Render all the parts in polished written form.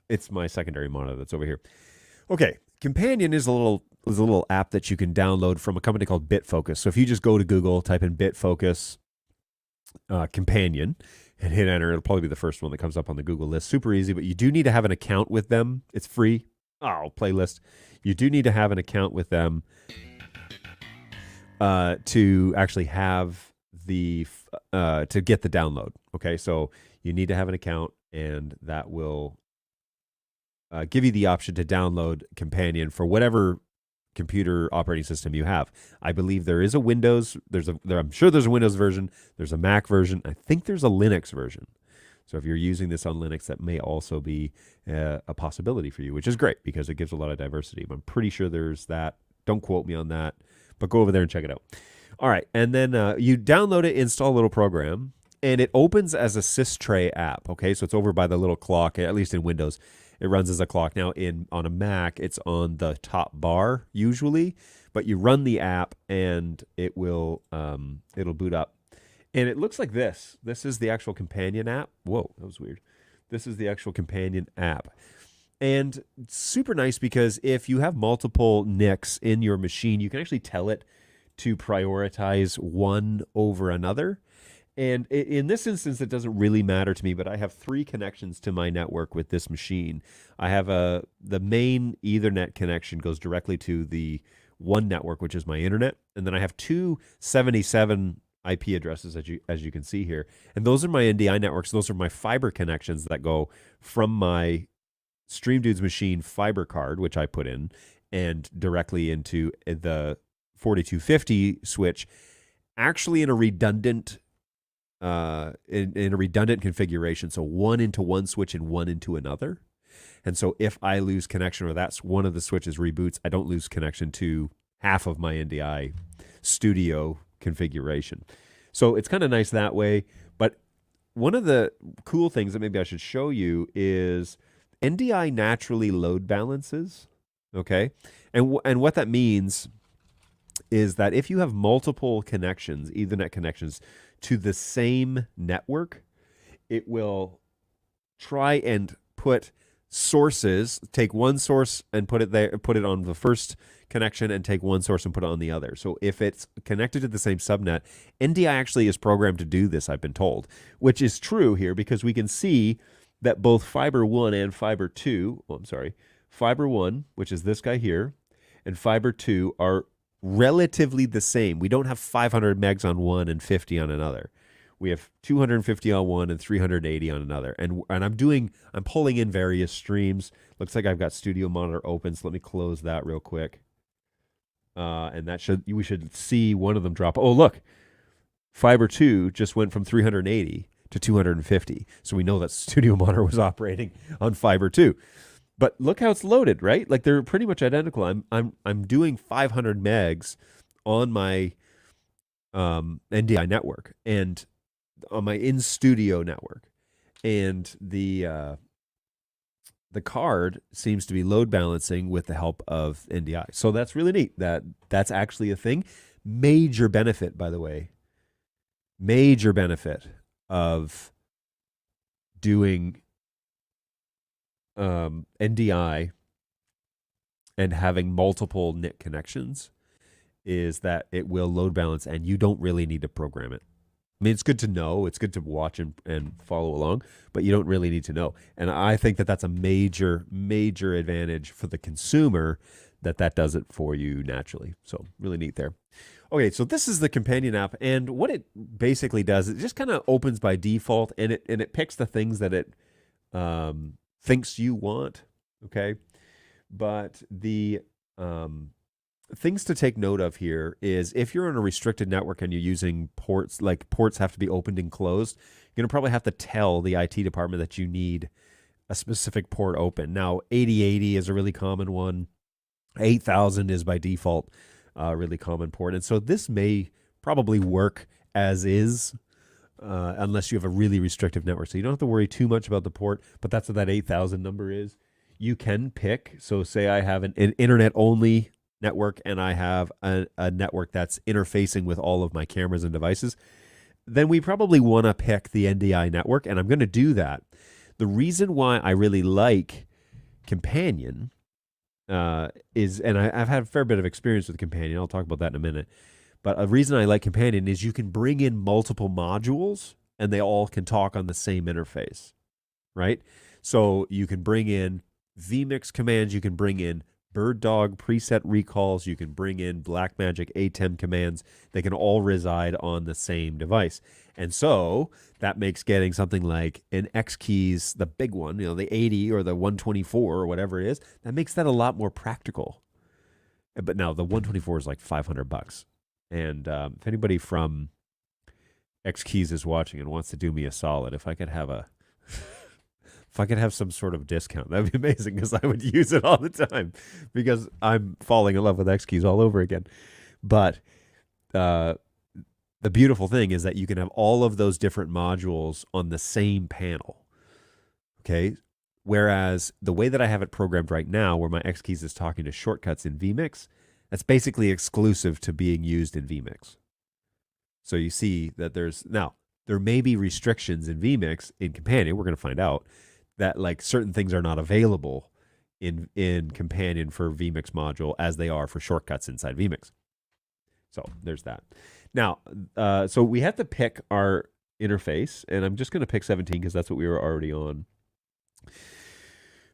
It's my secondary monitor that's over here. Okay, Companion is a little app that you can download from a company called BitFocus. So if you just go to Google, type in BitFocus Companion, and hit enter, it'll probably be the first one that comes up on the Google list. Super easy, but you do need to have an account with them. It's free. Oh, playlist. You do need to have an account with them to actually have to get the download. Okay, so you need to have an account, and that will give you the option to download Companion for whatever computer operating system you have. I believe there is a Windows. I'm sure there's a Windows version. There's a Mac version. I think there's a Linux version. So if you're using this on Linux, that may also be a possibility for you, which is great because it gives a lot of diversity. But I'm pretty sure there's that. Don't quote me on that, but go over there and check it out. All right, and then you download it, install a little program, and it opens as a SysTray app. Okay, so it's over by the little clock, at least in Windows. It runs as a clock. Now, on a Mac, it's on the top bar usually, but you run the app and it'll boot up. And it looks like this. This is the actual Companion app. Whoa, that was weird. This is the actual Companion app. And it's super nice because if you have multiple NICs in your machine, you can actually tell it to prioritize one over another. And in this instance, it doesn't really matter to me, but I have 3 connections to my network with this machine. I have the main Ethernet connection goes directly to the one network, which is my internet. And then I have 2 77 IP addresses, as you can see here. And those are my NDI networks. Those are my fiber connections that go from my Stream Dudes machine fiber card, which I put in, and directly into the 4250 switch, actually in a redundant in a redundant configuration. So one into one switch and one into another. And so if I lose connection or that's one of the switches reboots, I don't lose connection to half of my NDI studio configuration. So it's kind of nice that way. But one of the cool things that maybe I should show you is NDI naturally load balances. Okay. And what that means is that if you have multiple connections, Ethernet connections, to the same network, it will try and put sources, take one source and put it there, put it on the first connection, and take one source and put it on the other. So if it's connected to the same subnet, NDI actually is programmed to do this, I've been told, which is true here because we can see that both Fiber 1 and Fiber 2, Fiber 1, which is this guy here, and Fiber 2 are relatively the same. We don't have 500 megs on one and 50 on another. We have 250 on one and 380 on another. And I'm pulling in various streams. Looks like I've got Studio Monitor open, so let me close that real quick. And we should see one of them drop. Oh, look. Fiber 2 just went from 380 to 250. So we know that Studio Monitor was operating on Fiber 2. But look how it's loaded, right? Like they're pretty much identical. I'm doing 500 megs on my NDI network and on my in-studio network, and the card seems to be load balancing with the help of NDI. So that's really neat. That's actually a thing. Major benefit, by the way. Major benefit of doing NDI and having multiple NIC connections is that it will load balance and you don't really need to program it. I mean, it's good to know, it's good to watch and follow along, but you don't really need to know. And I think that that's a major, major advantage for the consumer that does it for you naturally. So really neat there. Okay, so this is the Companion app, and what it basically does, it just kind of opens by default, and it picks the things that it thinks you want, okay? But the things to take note of here is if you're on a restricted network and you're using ports, like ports have to be opened and closed, you're going to probably have to tell the IT department that you need a specific port open. Now, 8080 is a really common one. 8000 is by default a really common port. And so this may probably work as is, unless you have a really restrictive network. So you don't have to worry too much about the port, but that's what that 8000 number is. You can pick, so say I have an internet-only network and I have a network that's interfacing with all of my cameras and devices, then we probably want to pick the NDI network, and I'm going to do that. The reason why I really like Companion is, and I've had a fair bit of experience with Companion. I'll talk about that in a minute. But a reason I like Companion is you can bring in multiple modules and they all can talk on the same interface, right? So you can bring in vMix commands, you can bring in BirdDog preset recalls, you can bring in Blackmagic ATEM commands. They can all reside on the same device. And so that makes getting something like an Xkeys, the big one, the 80 or the 124 or whatever it is, that makes that a lot more practical. But now the 124 is like $500. And if anybody from Xkeys is watching and wants to do me a solid, if I could have some sort of discount, that'd be amazing, because I would use it all the time because I'm falling in love with Xkeys all over again. But the beautiful thing is that you can have all of those different modules on the same panel. Okay. Whereas the way that I have it programmed right now, where my Xkeys is talking to shortcuts in vMix, that's basically exclusive to being used in vMix. So you see that there may be restrictions in vMix. In Companion, we're going to find out that like certain things are not available in Companion for vMix module as they are for shortcuts inside vMix. So there's that. Now, so we have to pick our interface, and I'm just going to pick 17 because that's what we were already on.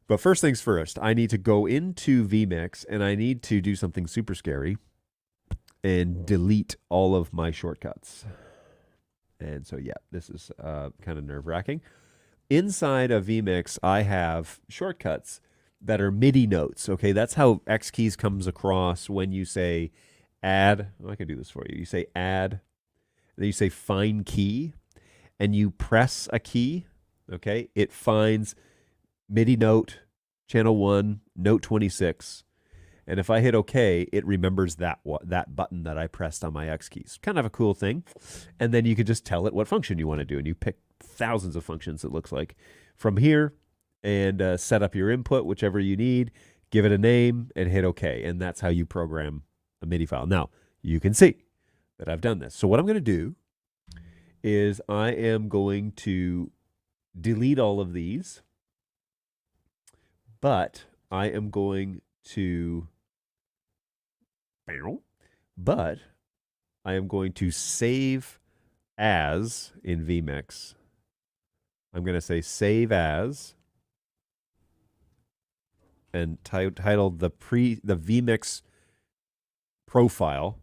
But first things first, I need to go into vMix and I need to do something super scary and delete all of my shortcuts. And so, yeah, this is kind of nerve-wracking. Inside of vMix, I have shortcuts that are MIDI notes. Okay, that's how Xkeys comes across when you say add. I can do this for you. You say add, then you say find key, and you press a key. Okay, it finds MIDI note, channel 1, note 26. And if I hit OK, it remembers that button that I pressed on my Xkeys. Kind of a cool thing. And then you can just tell it what function you want to do. And you pick thousands of functions, it looks like, from here, and set up your input, whichever you need, give it a name, and hit OK. And that's how you program a MIDI file. Now, you can see that I've done this. So what I'm going to do is I am going to delete all of these, but I am going to save as in vMix. I'm going to say save as and title the vMix profile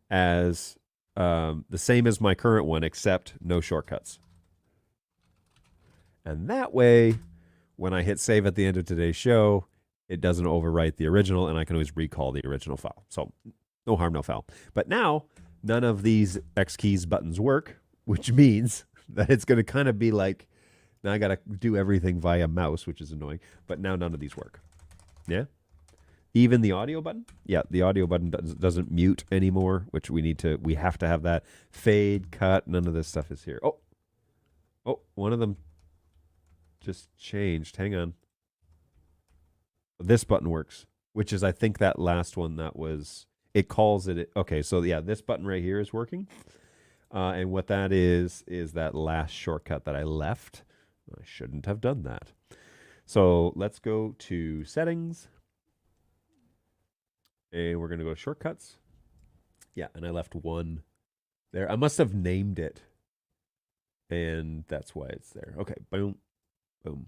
as the same as my current one, except no shortcuts. And that way, when I hit save at the end of today's show, it doesn't overwrite the original, and I can always recall the original file. So no harm, no foul. But now, none of these Xkeys buttons work, which means that it's going to kind of be like, now I got to do everything via mouse, which is annoying. But now none of these work. Yeah? Even the audio button? Yeah, the audio button doesn't mute anymore, which we have to have that. Fade, cut, none of this stuff is here. Oh, one of them just changed. Hang on. This button works, which is, I think, that last one that was, it calls it. Okay, so yeah, this button right here is working. And what that is that last shortcut that I left. I shouldn't have done that. So let's go to settings. And we're going to go to shortcuts. Yeah, and I left one there. I must have named it. And that's why it's there. Okay, boom, boom.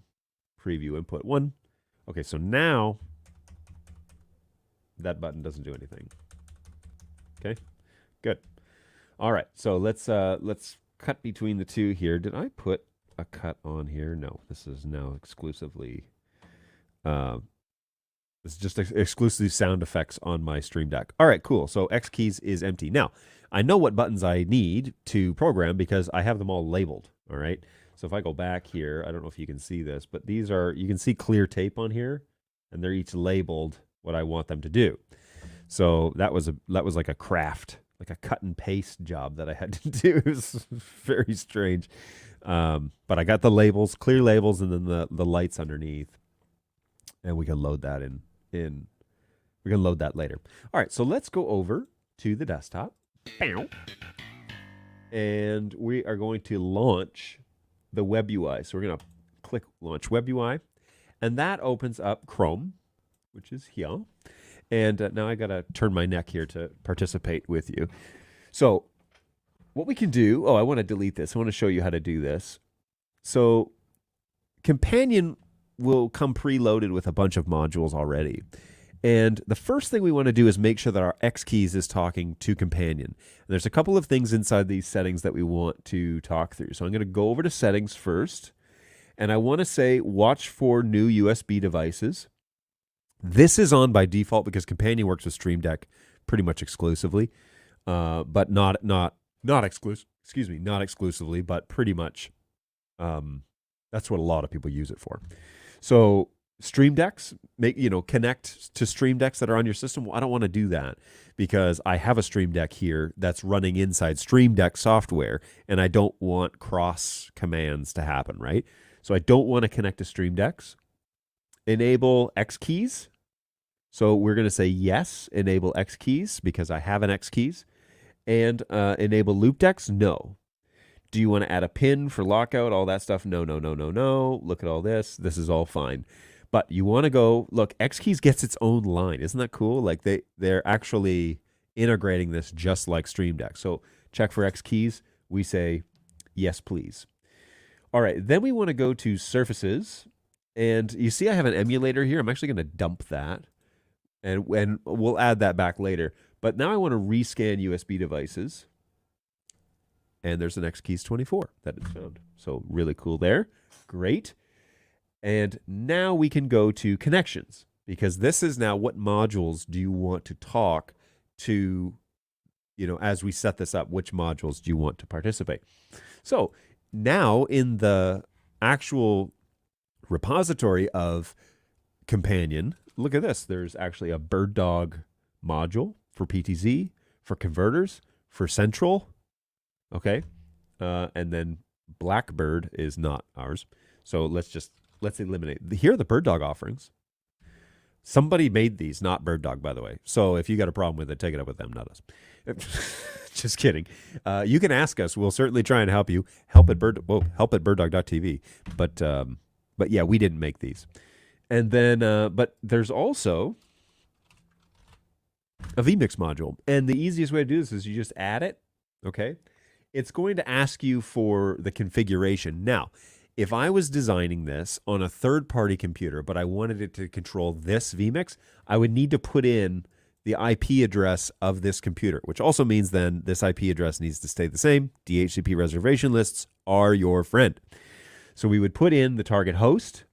Preview input 1. Okay, so now that button doesn't do anything. Okay, good. All right, so let's cut between the two here. Did I put a cut on here? No, this is now exclusively. This is just exclusively sound effects on my Stream Deck. All right, cool. So Xkeys is empty. Now, I know what buttons I need to program because I have them all labeled. All right. So if I go back here, I don't know if you can see this, but these are, you can see clear tape on here, and they're each labeled what I want them to do. So that was like a craft, like a cut and paste job that I had to do. It was very strange. But I got the labels, clear labels, and then the lights underneath, and we can load that in. We can load that later. All right, so let's go over to the desktop, and we are going to launch the web UI. So we're going to click Launch Web UI, And that opens up Chrome, which is here. And now I got to turn my neck here to participate with you. So what we can do, I want to delete this. I want to show you how to do this. So Companion will come preloaded with a bunch of modules already. And the first thing we want to do is make sure that our Xkeys is talking to Companion. And there's a couple of things inside these settings that we want to talk through. So I'm going to go over to settings first. And I want to say, watch for new USB devices. This is on by default because Companion works with Stream Deck pretty much exclusively, but not exclusive. Excuse me, not exclusively, but pretty much. That's what a lot of people use it for. So Stream Decks, connect to Stream Decks that are on your system. Well, I don't want to do that because I have a Stream Deck here that's running inside Stream Deck software, and I don't want cross commands to happen, right? So I don't want to connect to Stream Decks. Enable Xkeys. So we're going to say yes, enable Xkeys because I have an Xkeys. And enable loop decks? No. Do you want to add a pin for lockout? All that stuff? No, no, no, no, no. Look at all this. This is all fine. But you want to go, look, Xkeys gets its own line. Isn't that cool? Like they're actually integrating this just like Stream Deck. So check for Xkeys. We say yes, please. All right, then we want to go to surfaces. And you see I have an emulator here. I'm actually going to dump that. And we'll add that back later. But now I want to rescan USB devices. And there's an Xkeys 24 that is found. So really cool there. Great. And now we can go to connections, because this is now what modules do you want to talk to, as we set this up, which modules do you want to participate? So now in the actual repository of Companion, look at this. There's actually a BirdDog module for PTZ, for converters, for Central. Okay. And then Blackbird is not ours. So let's eliminate. Here are the BirdDog offerings. Somebody made these, not BirdDog, by the way. So if you got a problem with it, take it up with them, not us. Just kidding. You can ask us. We'll certainly try and help you. Help at birddog.tv. But yeah, we didn't make these. And then, but there's also a vMix module. And the easiest way to do this is you just add it. Okay. It's going to ask you for the configuration. Now, if I was designing this on a third-party computer, but I wanted it to control this vMix, I would need to put in the IP address of this computer, which also means then this IP address needs to stay the same. DHCP reservation lists are your friend. So we would put in the target host,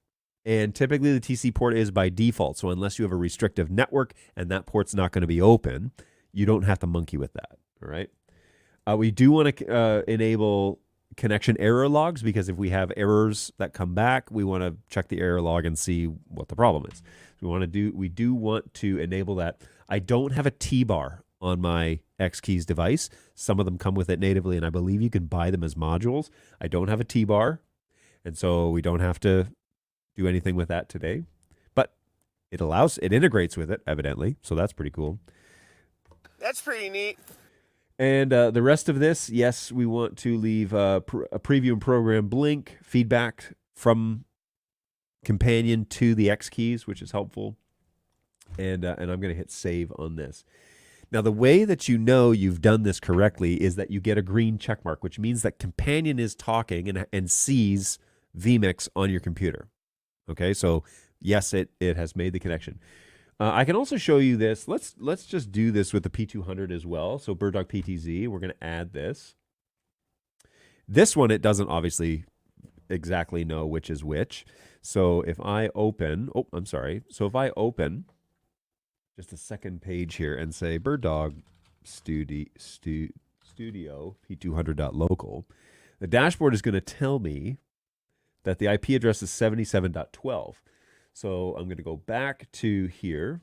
and typically the TC port is by default. So unless you have a restrictive network and that port's not going to be open, you don't have to monkey with that, all right? We do want to enable connection error logs, because if we have errors that come back, we want to check the error log and see what the problem is. We do want to enable that. I don't have a T-bar on my Xkeys device. Some of them come with it natively, and I believe you can buy them as modules. I don't have a T-bar, and so we don't have to do anything with that today. But it integrates with it, evidently, so that's pretty cool. That's pretty neat. And the rest of this, yes, we want to leave a preview and program blink, feedback from Companion to the Xkeys, which is helpful. And I'm going to hit save on this. Now, the way that you know you've done this correctly is that you get a green check mark, which means that Companion is talking and sees vMix on your computer. Okay, so yes, it has made the connection. I can also show you this. Let's just do this with the P200 as well. So BirdDog PTZ, we're going to add this. This one, it doesn't obviously exactly know which is which. So if I open, So if I open just a second page here and say BirdDog Studio P200.local, the dashboard is going to tell me that the IP address is 77.12. So I'm going to go back to here,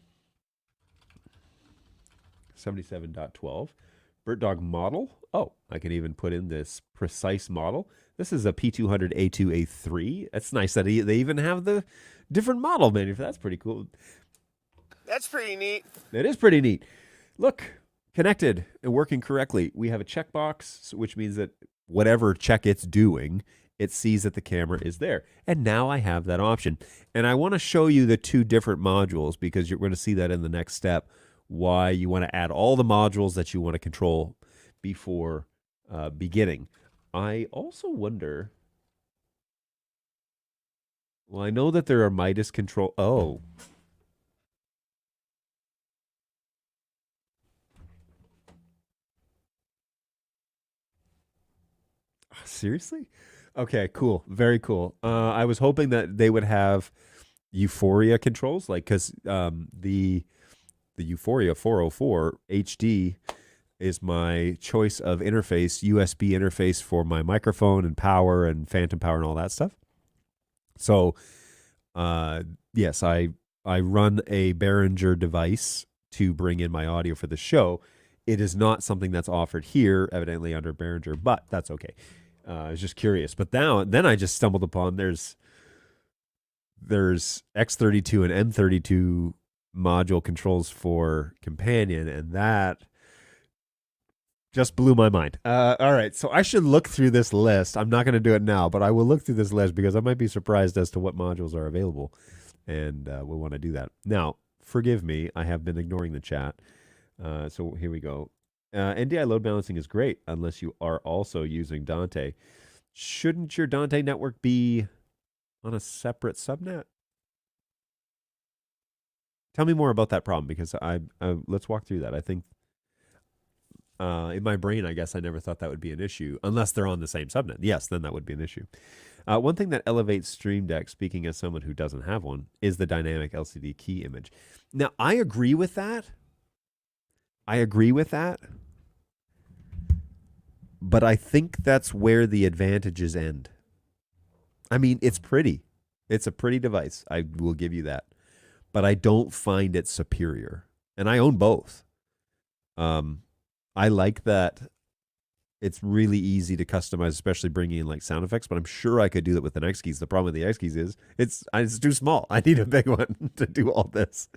77.12, BirdDog model. Oh, I can even put in this precise model. This is a P200 A2 A3. That's nice that they even have the different model menu. That's pretty cool. That's pretty neat. That is pretty neat. Look, connected and working correctly. We have a checkbox, which means that whatever check it's doing it sees that the camera is there. And now I have that option. And I want to show you the two different modules because you're going to see that in the next step, why you want to add all the modules that you want to control before beginning. I also wonder, well, I know that there are Midas control. Oh. Seriously? Okay, cool. Very cool. I was hoping that they would have Euphoria controls, like because the Euphoria 404 HD is my choice of interface, USB interface for my microphone and power and phantom power and all that stuff. So, yes, I run a Behringer device to bring in my audio for the show. It is not something that's offered here, evidently under Behringer, but that's okay. I was just curious. But then I just stumbled upon there's X32 and M32 module controls for companion, and that just blew my mind. All right, so I should look through this list. I'm not going to do it now, but I will look through this list because I might be surprised as to what modules are available, and we'll want to do that. Now, forgive me, I have been ignoring the chat. So here we go. NDI load balancing is great unless you are also using Dante. Shouldn't your Dante network be on a separate subnet? Tell me more about that problem because let's walk through that. I think in my brain, I guess I never thought that would be an issue unless they're on the same subnet. Yes, then that would be an issue. One thing that elevates Stream Deck, speaking as someone who doesn't have one, is the dynamic LCD key image. Now, I agree with that. But I think that's where the advantages end. I mean, it's pretty. It's a pretty device. I will give you that. But I don't find it superior. And I own both. I like that it's really easy to customize, especially bringing in like sound effects, but I'm sure I could do that with an Xkeys. The problem with the Xkeys is it's too small. I need a big one to do all this.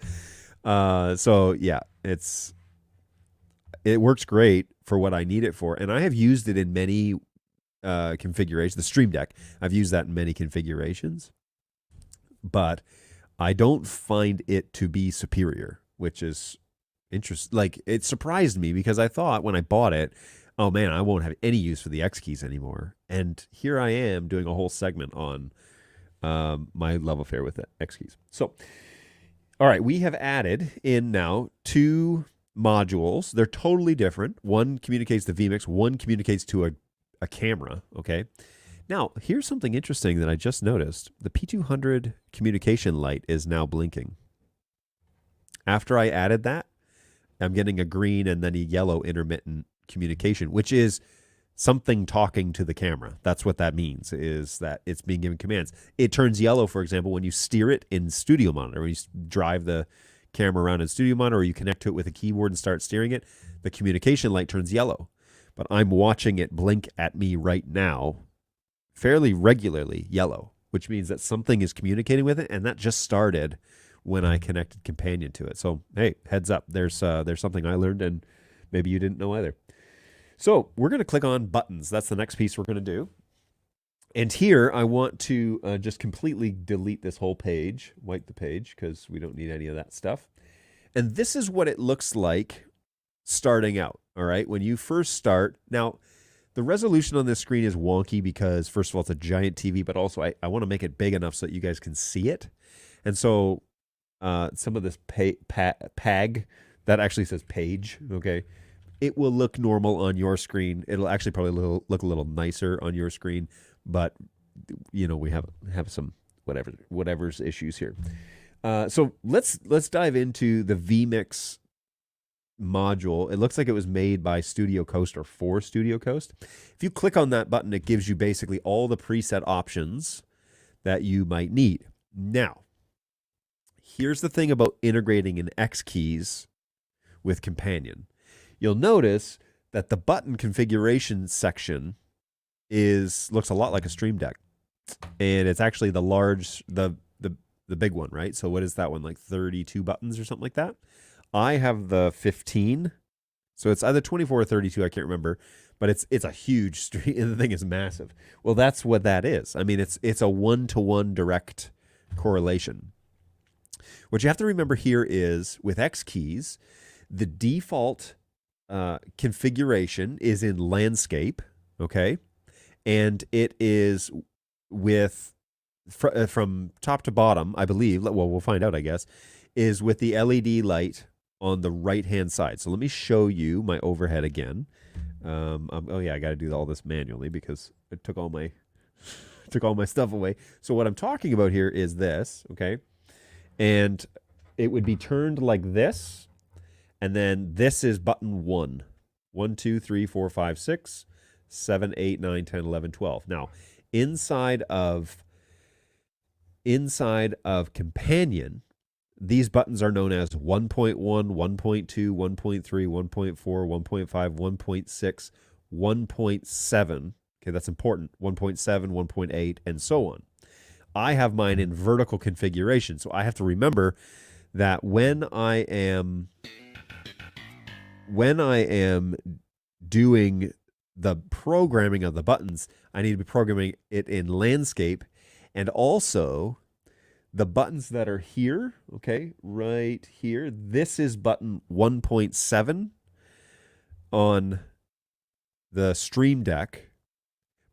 So yeah, it works great for what I need it for. And I have used it in many configurations. The Stream Deck, I've used that in many configurations. But I don't find it to be superior, which is interesting. Like, it surprised me because I thought when I bought it, oh man, I won't have any use for the Xkeys anymore. And here I am doing a whole segment on my love affair with the Xkeys. So, all right, we have added in now two modules. They're totally different. One communicates to vMix, one communicates to a camera, okay? Now, here's something interesting that I just noticed. The P200 communication light is now blinking. After I added that, I'm getting a green and then a yellow intermittent communication, which is something talking to the camera. That's what that means, is that it's being given commands. It turns yellow, for example, when you steer it in Studio Monitor, when you drive the camera around in Studio Monitor, or you connect to it with a keyboard and start steering it, the communication light turns yellow. But I'm watching it blink at me right now, fairly regularly yellow, which means that something is communicating with it, and that just started when I connected Companion to it. So, hey, heads up, there's something I learned, and maybe you didn't know either. So we're going to click on buttons. That's the next piece we're going to do. And here I want to just completely delete this whole page, wipe the page, because we don't need any of that stuff. And this is what it looks like starting out, all right? When you first start. Now, the resolution on this screen is wonky because, first of all, it's a giant TV, but also I want to make it big enough so that you guys can see it. And so some of this PAG, that actually says page, okay? It will look normal on your screen. It'll actually probably look a little nicer on your screen, but you know, we have some whatever's issues here. So let's dive into the vMix module. It looks like it was made by Studio Coast or for Studio Coast. If you click on that button, it gives you basically all the preset options that you might need. Now, here's the thing about integrating an Xkeys with Companion. You'll notice that the button configuration section looks a lot like a Stream Deck, and it's actually the big one, right? So what is that one, like 32 buttons or something like that? I have the 15, so it's either 24 or 32, I can't remember, but it's a huge stream. The thing is massive. Well, that's what that is. I mean, it's a 1-to-1 direct correlation. What you have to remember here is with Xkeys, the default configuration is in landscape, okay? And it is with, from top to bottom, I believe, well, we'll find out, I guess, is with the LED light on the right-hand side. So let me show you my overhead again. Oh yeah, I got to do all this manually because it took all my stuff away. So what I'm talking about here is this, okay? And it would be turned like this, and then this is button 1. 1, 2, 3, 4, 5, 6, 7, 8, 9, 10, 11, 12. Now, inside of companion, these buttons are known as 1.1, 1.2, 1.3, 1.4, 1.5, 1.6, 1.7. Okay, that's important. 1.7, 1.8, and so on. I have mine in vertical configuration, so I have to remember that when I am doing the programming of the buttons, I need to be programming it in landscape, and also the buttons that are here, okay, right here, this is button 1.7 on the Stream Deck,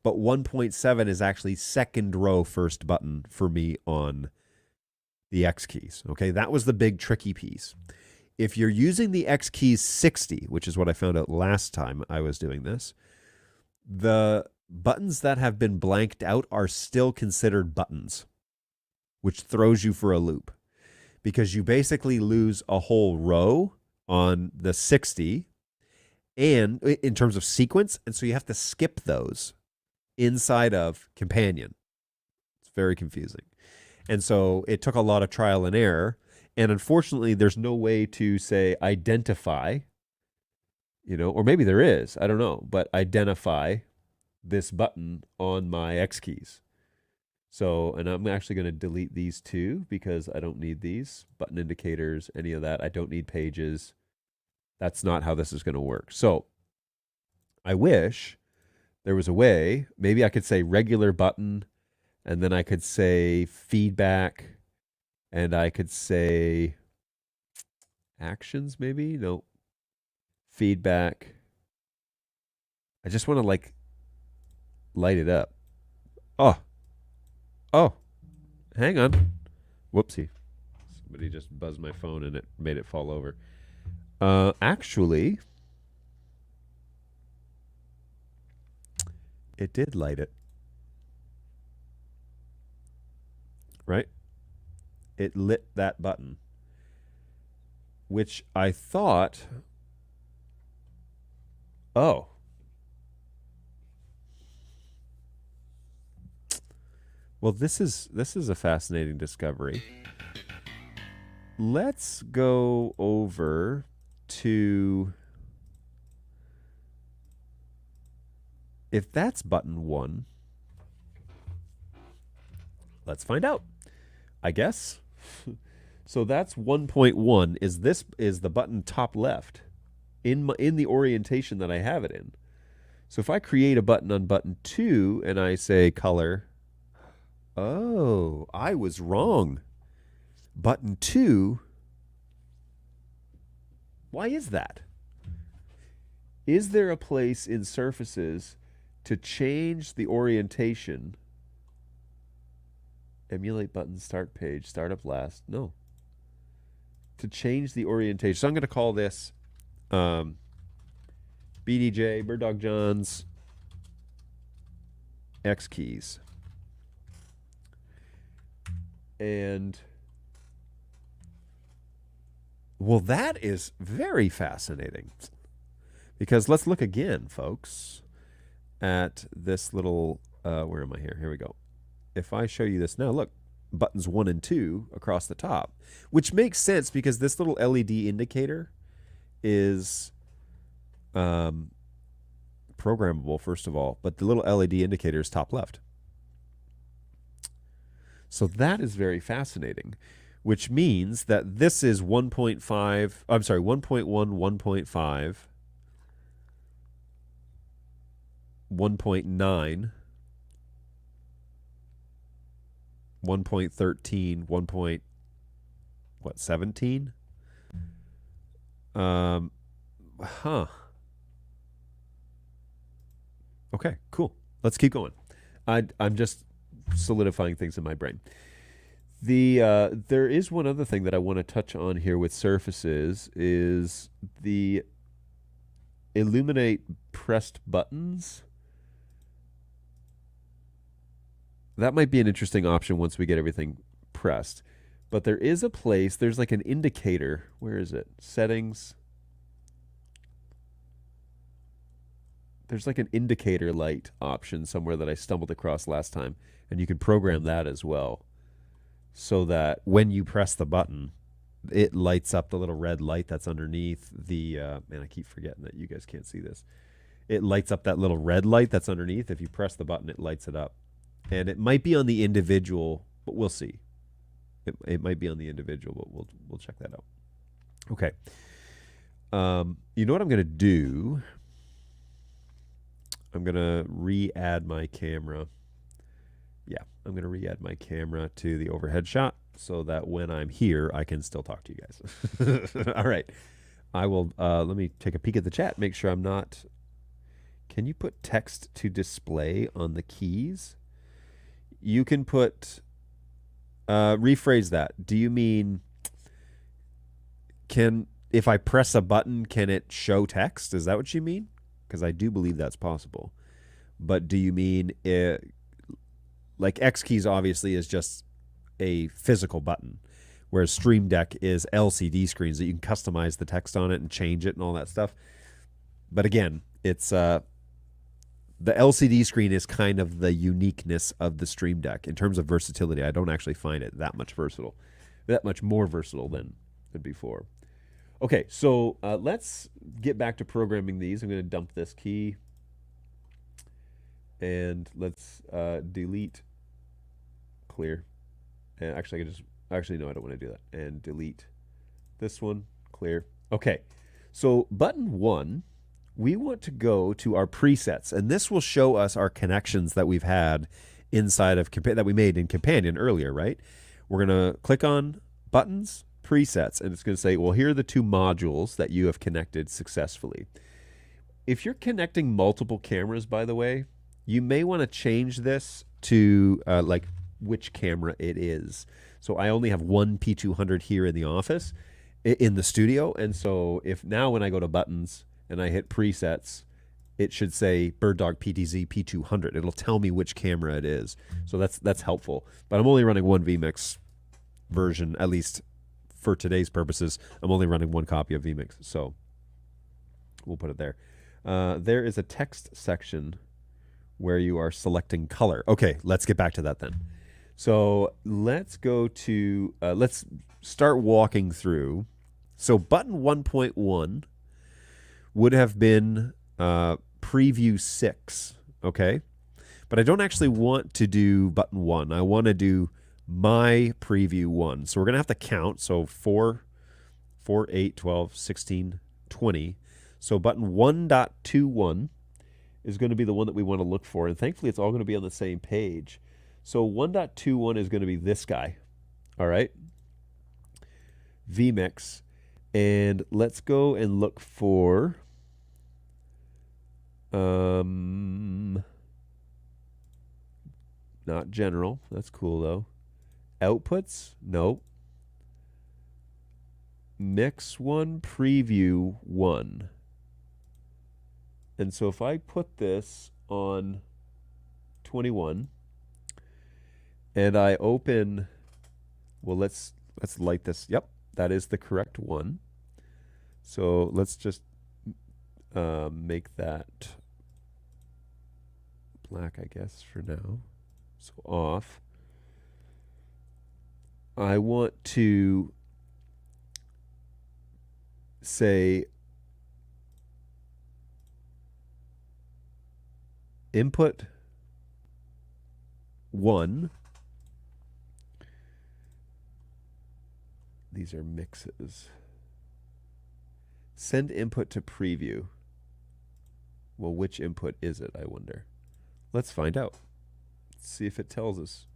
but 1.7 is actually second row first button for me on the Xkeys, okay? That was the big tricky piece. If you're using the Xkeys 60, which is what I found out last time I was doing this, the buttons that have been blanked out are still considered buttons, which throws you for a loop because you basically lose a whole row on the 60 and in terms of sequence, and so you have to skip those inside of companion. It's very confusing. And so it took a lot of trial and error, and unfortunately there's no way to say identify, or maybe there is, I don't know, but identify this button on my Xkeys. So, and I'm actually going to delete these two because I don't need these button indicators, any of that. I don't need pages. That's not how this is going to work. So I wish there was a way, maybe I could say regular button, and then I could say feedback, and I could say actions maybe. No, feedback. I just want to light it up. Oh, hang on. Whoopsie. Somebody just buzzed my phone and it made it fall over. Actually, it did light it. Right? It lit that button, which I thought, oh. Well, this is a fascinating discovery. Let's go over to, if that's button 1, let's find out, I guess. So that's 1.1. Is the button top left in the orientation that I have it in. So if I create a button on button 2 and I say color, oh, I was wrong. Button 2. Why is that? Is there a place in surfaces to change the orientation? Emulate button, start page, start up last. No. To change the orientation. So I'm going to call this BDJ, BirdDog John's Xkeys. And, well, that is very fascinating. Because let's look again, folks, at this little, where am I here? Here we go. If I show you this now, look, buttons 1 and 2 across the top, which makes sense because this little LED indicator is programmable, first of all, but the little LED indicator is top left. So that is very fascinating, which means that this is 1.5, I'm sorry, 1.1, 1.5. 1.9, 1.13, 1.17. Huh. Okay, cool. Let's keep going. I'm just solidifying things in my brain. There is one other thing that I want to touch on here with surfaces is the illuminate pressed buttons. That might be an interesting option once we get everything pressed. But there is a place, there's like an indicator. Where is it? Settings. There's like an indicator light option somewhere that I stumbled across last time. And you can program that as well. So that when you press the button, it lights up the little red light that's underneath the, man, I keep forgetting that you guys can't see this. It lights up that little red light that's underneath. If you press the button, it lights it up. And it might be on the individual, but we'll see. It might be on the individual, but we'll check that out. Okay. You know what I'm going to do? I'm going to re-add my camera. Yeah, I'm going to re-add my camera to the overhead shot so that when I'm here, I can still talk to you guys. All right. I will, let me take a peek at the chat, make sure I'm not. Can you put text to display on the keys? You can put, rephrase that. Do you mean, if I press a button, can it show text? Is that what you mean? Because I do believe that's possible. But do you mean, like Xkeys obviously is just a physical button, whereas Stream Deck is LCD screens that you can customize the text on it and change it and all that stuff. But again, it's the LCD screen is kind of the uniqueness of the Stream Deck in terms of versatility. I don't actually find it that much versatile, that much more versatile than before. Okay, so let's get back to programming these. I'm going to dump this key, and let's delete clear. And actually, no, I don't want to do that. And delete this one, clear. Okay, so button 1. We want to go to our presets, and this will show us our connections that we've had inside of that we made in Companion earlier, right? We're going to click on buttons, presets, and it's going to say, well, here are the 2 modules that you have connected successfully. If you're connecting multiple cameras, by the way, you may want to change this to like which camera it is. So I only have one P200 here in the office, in the studio, and so if now when I go to buttons and I hit presets, it should say BirdDog PTZ P200. It'll tell me which camera it is. So that's helpful. But I'm only running one vMix version, at least for today's purposes. I'm only running one copy of vMix. So we'll put it there. There is a text section where you are selecting color. Okay, let's get back to that then. So let's go to, let's start walking through. So button 1.1 would have been preview 6, okay? But I don't actually want to do button 1. I want to do my preview 1. So we're going to have to count. So 4, 8, 12, 16, 20. So button 1.21 is going to be the one that we want to look for. And thankfully, it's all going to be on the same page. So 1.21 is going to be this guy, all right? vMix. And let's go and look for not general. That's cool though. Outputs? No. Mix 1, preview 1. And so if I put this on 21 and I open, well, let's light this. Yep, that is the correct one. So let's just make that black, I guess, for now. So off. I want to say input 1. These are mixes. Send input to preview Well, which input is it, I wonder? Let's find out. Let's see if it tells us.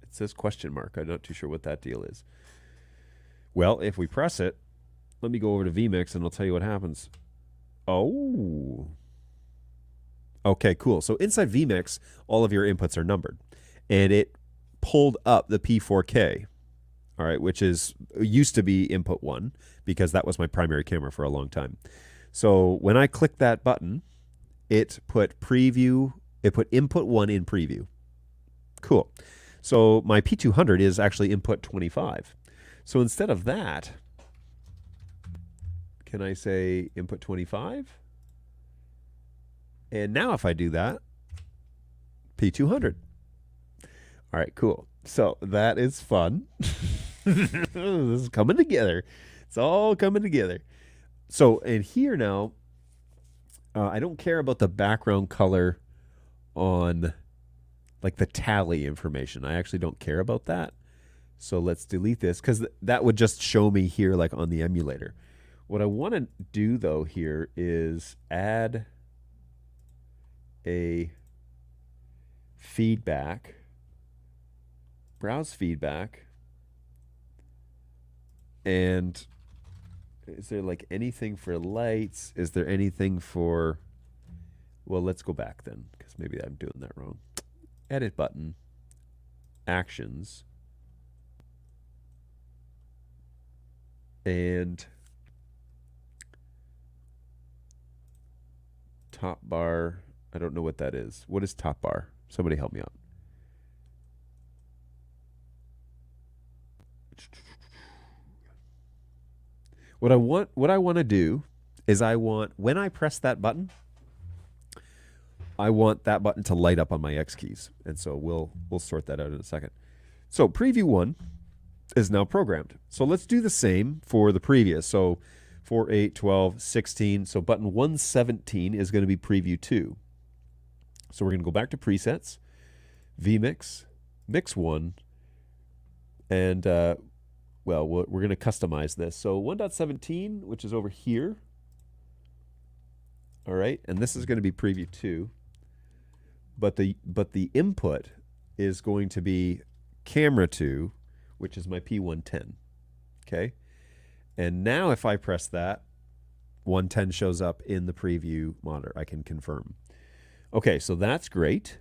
It says question mark. I'm not too sure what that deal is. Well, if we press it, let me go over to vMix and I'll tell you what happens. Oh. Okay, cool. So inside vMix, all of your inputs are numbered. And it pulled up the P4K, all right, which used to be input 1 because that was my primary camera for a long time. So when I clicked that button, it put input 1 in preview. Cool. So my P200 is actually input 25. So instead of that, can I say input 25? And now if I do that, P200. All right, cool. So that is fun. This is coming together. It's all coming together. So in here now, I don't care about the background color on like the tally information. I actually don't care about that. So let's delete this because that would just show me here like on the emulator. What I want to do though here is add a feedback, browse feedback, and is there like anything for lights? Is there anything for, well, let's go back then because maybe I'm doing that wrong. Edit button, actions, and top bar. I don't know what that is. What is top bar? Somebody help me out. What I want to do is when I press that button, I want that button to light up on my Xkeys. And so we'll sort that out in a second. So preview 1 is now programmed. So let's do the same for the previous. So 4, 8, 12, 16. So button 117 is going to be preview 2. So we're going to go back to presets, vMix, mix 1, and well, we're going to customize this. So 1.17, which is over here. All right, and this is going to be preview 2. But the input is going to be camera 2, which is my P110. Okay? And now if I press that, 110 shows up in the preview monitor. I can confirm. Okay, so that's great.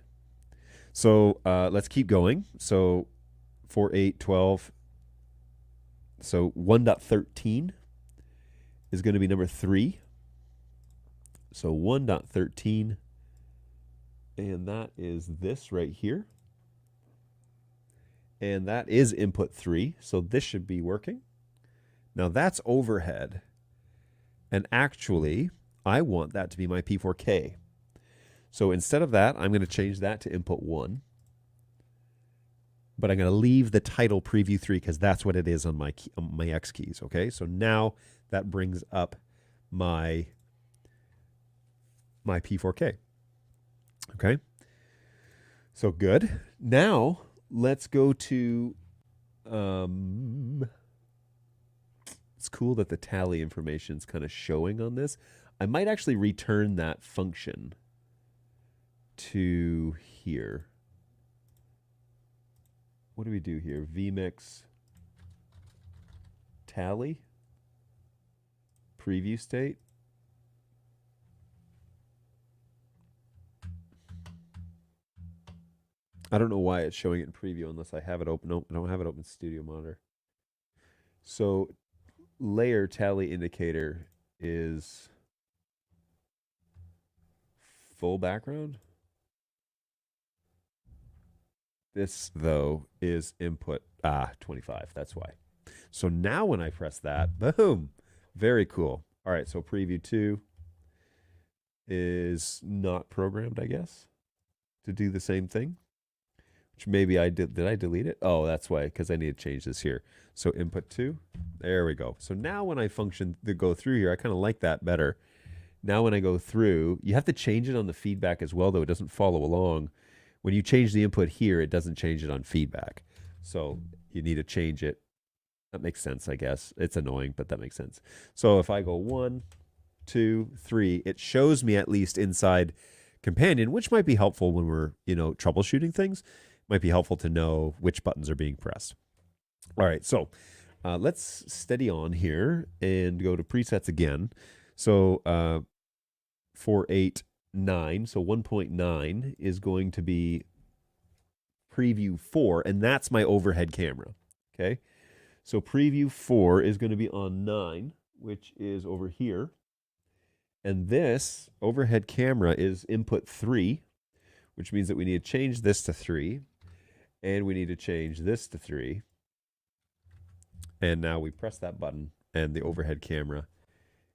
So let's keep going. So 4, 8, 12. So 1.13 is going to be number 3. So 1.13, and that is this right here. And that is input 3, so this should be working. Now that's overhead. And actually, I want that to be my P4K. So instead of that, I'm going to change that to input 1. But I'm going to leave the title preview 3 because that's what it is on my Xkeys. Okay, so now that brings up my P4K. Okay, so good. Now let's go to. It's cool that the tally information is kind of showing on this. I might actually return that function to here. What do we do here? vMix tally preview state. I don't know why it's showing it in preview unless I have it open. No, I don't have it open in Studio Monitor. So layer tally indicator is full background. This, though, is input 25. That's why. So now when I press that, boom, very cool. All right, so preview 2 is not programmed, I guess, to do the same thing. Which maybe I did. Did I delete it? Oh, that's why, because I need to change this here. So input 2, there we go. So now when I go through here, I kind of like that better. Now when I go through, you have to change it on the feedback as well, though it doesn't follow along. When you change the input here, it doesn't change it on feedback. So you need to change it. That makes sense, I guess. It's annoying, but that makes sense. So if I go 1, 2, 3. It shows me at least inside Companion, which might be helpful when we're, troubleshooting things. Might be helpful to know which buttons are being pressed. All right, so let's steady on here and go to presets again. So 489, so 1.9 is going to be preview 4, and that's my overhead camera. Okay, so preview 4 is going to be on 9, which is over here. And this overhead camera is input 3, which means that we need to change this to 3. And we need to change this to 3. And now we press that button, and the overhead camera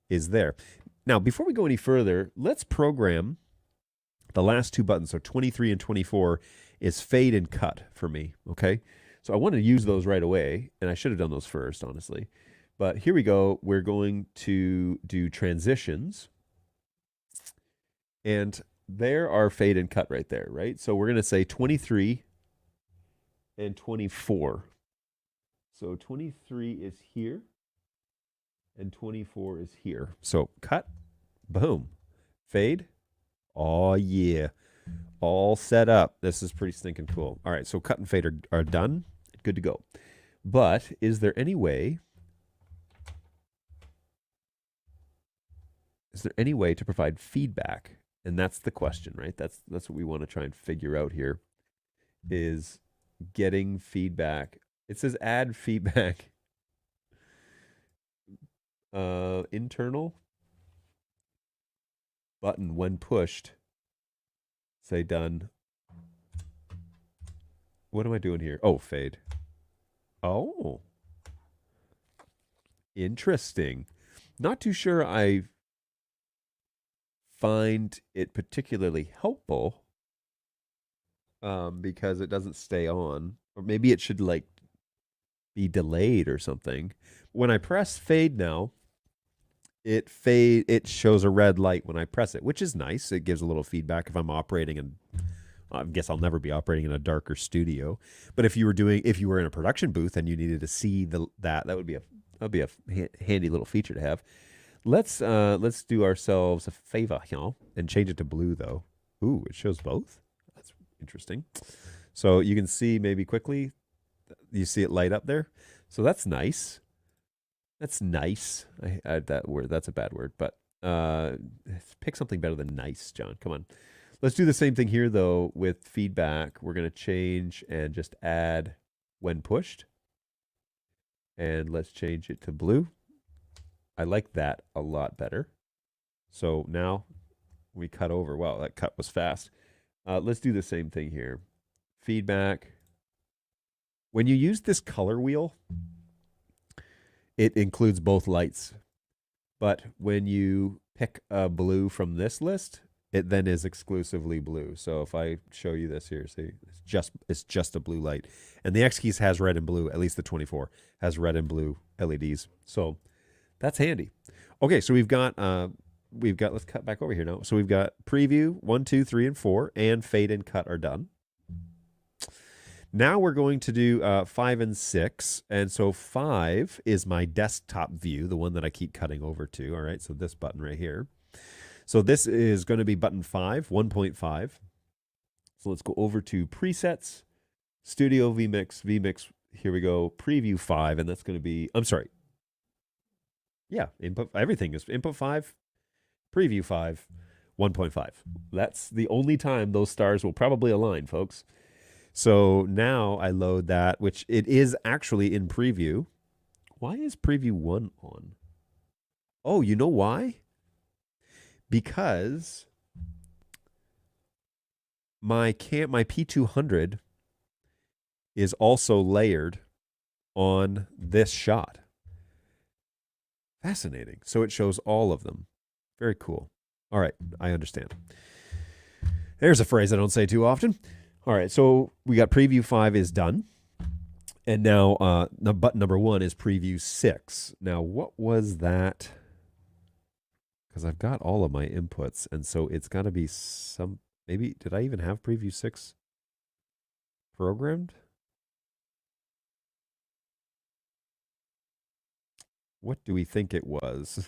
is there. Now, before we go any further, let's program the last two buttons. So 23 and 24 is fade and cut for me, okay? So I want to use those right away, and I should have done those first, honestly. But here we go. We're going to do transitions. And there are fade and cut right there, right? So we're going to say 23 and 24. So 23 is here and 24 is here. So cut, boom, fade. Oh, yeah. All set up. This is pretty stinking cool. All right, so cut and fade are done. Good to go. But is there any way to provide feedback? And that's the question, right? That's what we want to try and figure out here, is getting feedback. It says add feedback. Internal button when pushed. Say done. What am I doing here? Oh, fade. Oh. Interesting. Not too sure I find it particularly helpful because it doesn't stay on. Or maybe it should like be delayed or something. When I press fade now, it shows a red light when I press it, which is nice. It gives a little feedback if I'm operating, and I guess I'll never be operating in a darker studio. But if you were in a production booth and you needed to see that would be a handy little feature to have. Let's do ourselves a favor, and change it to blue though. Ooh, it shows both. That's interesting. So you can see maybe quickly, you see it light up there. So that's nice. That's nice. I add that word. That's a bad word, but pick something better than nice, John. Come on. Let's do the same thing here though with feedback. We're going to change and just add when pushed. And let's change it to blue. I like that a lot better. So now we cut over. Wow, that cut was fast. Let's do the same thing here. Feedback. When you use this color wheel, it includes both lights. But when you pick a blue from this list, it then is exclusively blue. So if I show you this here, see, it's just a blue light. And the Xkeys has red and blue, at least the 24 has red and blue LEDs. So that's handy. Okay, so we've got, let's cut back over here now. So we've got preview 1, 2, 3, and 4, and fade and cut are done. Now we're going to do 5 and 6. And so 5 is my desktop view, the one that I keep cutting over to. All right, so this button right here. So this is going to be button 5, 1.5. So let's go over to presets, studio, vMix, here we go, preview 5, and that's going to be, I'm sorry. Yeah, everything is input 5, preview 5, 1.5. That's the only time those stars will probably align, folks. So now I load that, which it is actually in preview. Why is preview 1 on? Oh, you know why? Because my P200 is also layered on this shot. Fascinating. So it shows all of them. Very cool. All right, I understand. There's a phrase I don't say too often. All right, so we got preview 5 is done. And now button number 1 is preview 6. Now, what was that? Because I've got all of my inputs, and so it's got to be some, maybe, did I even have preview 6 programmed? What do we think it was?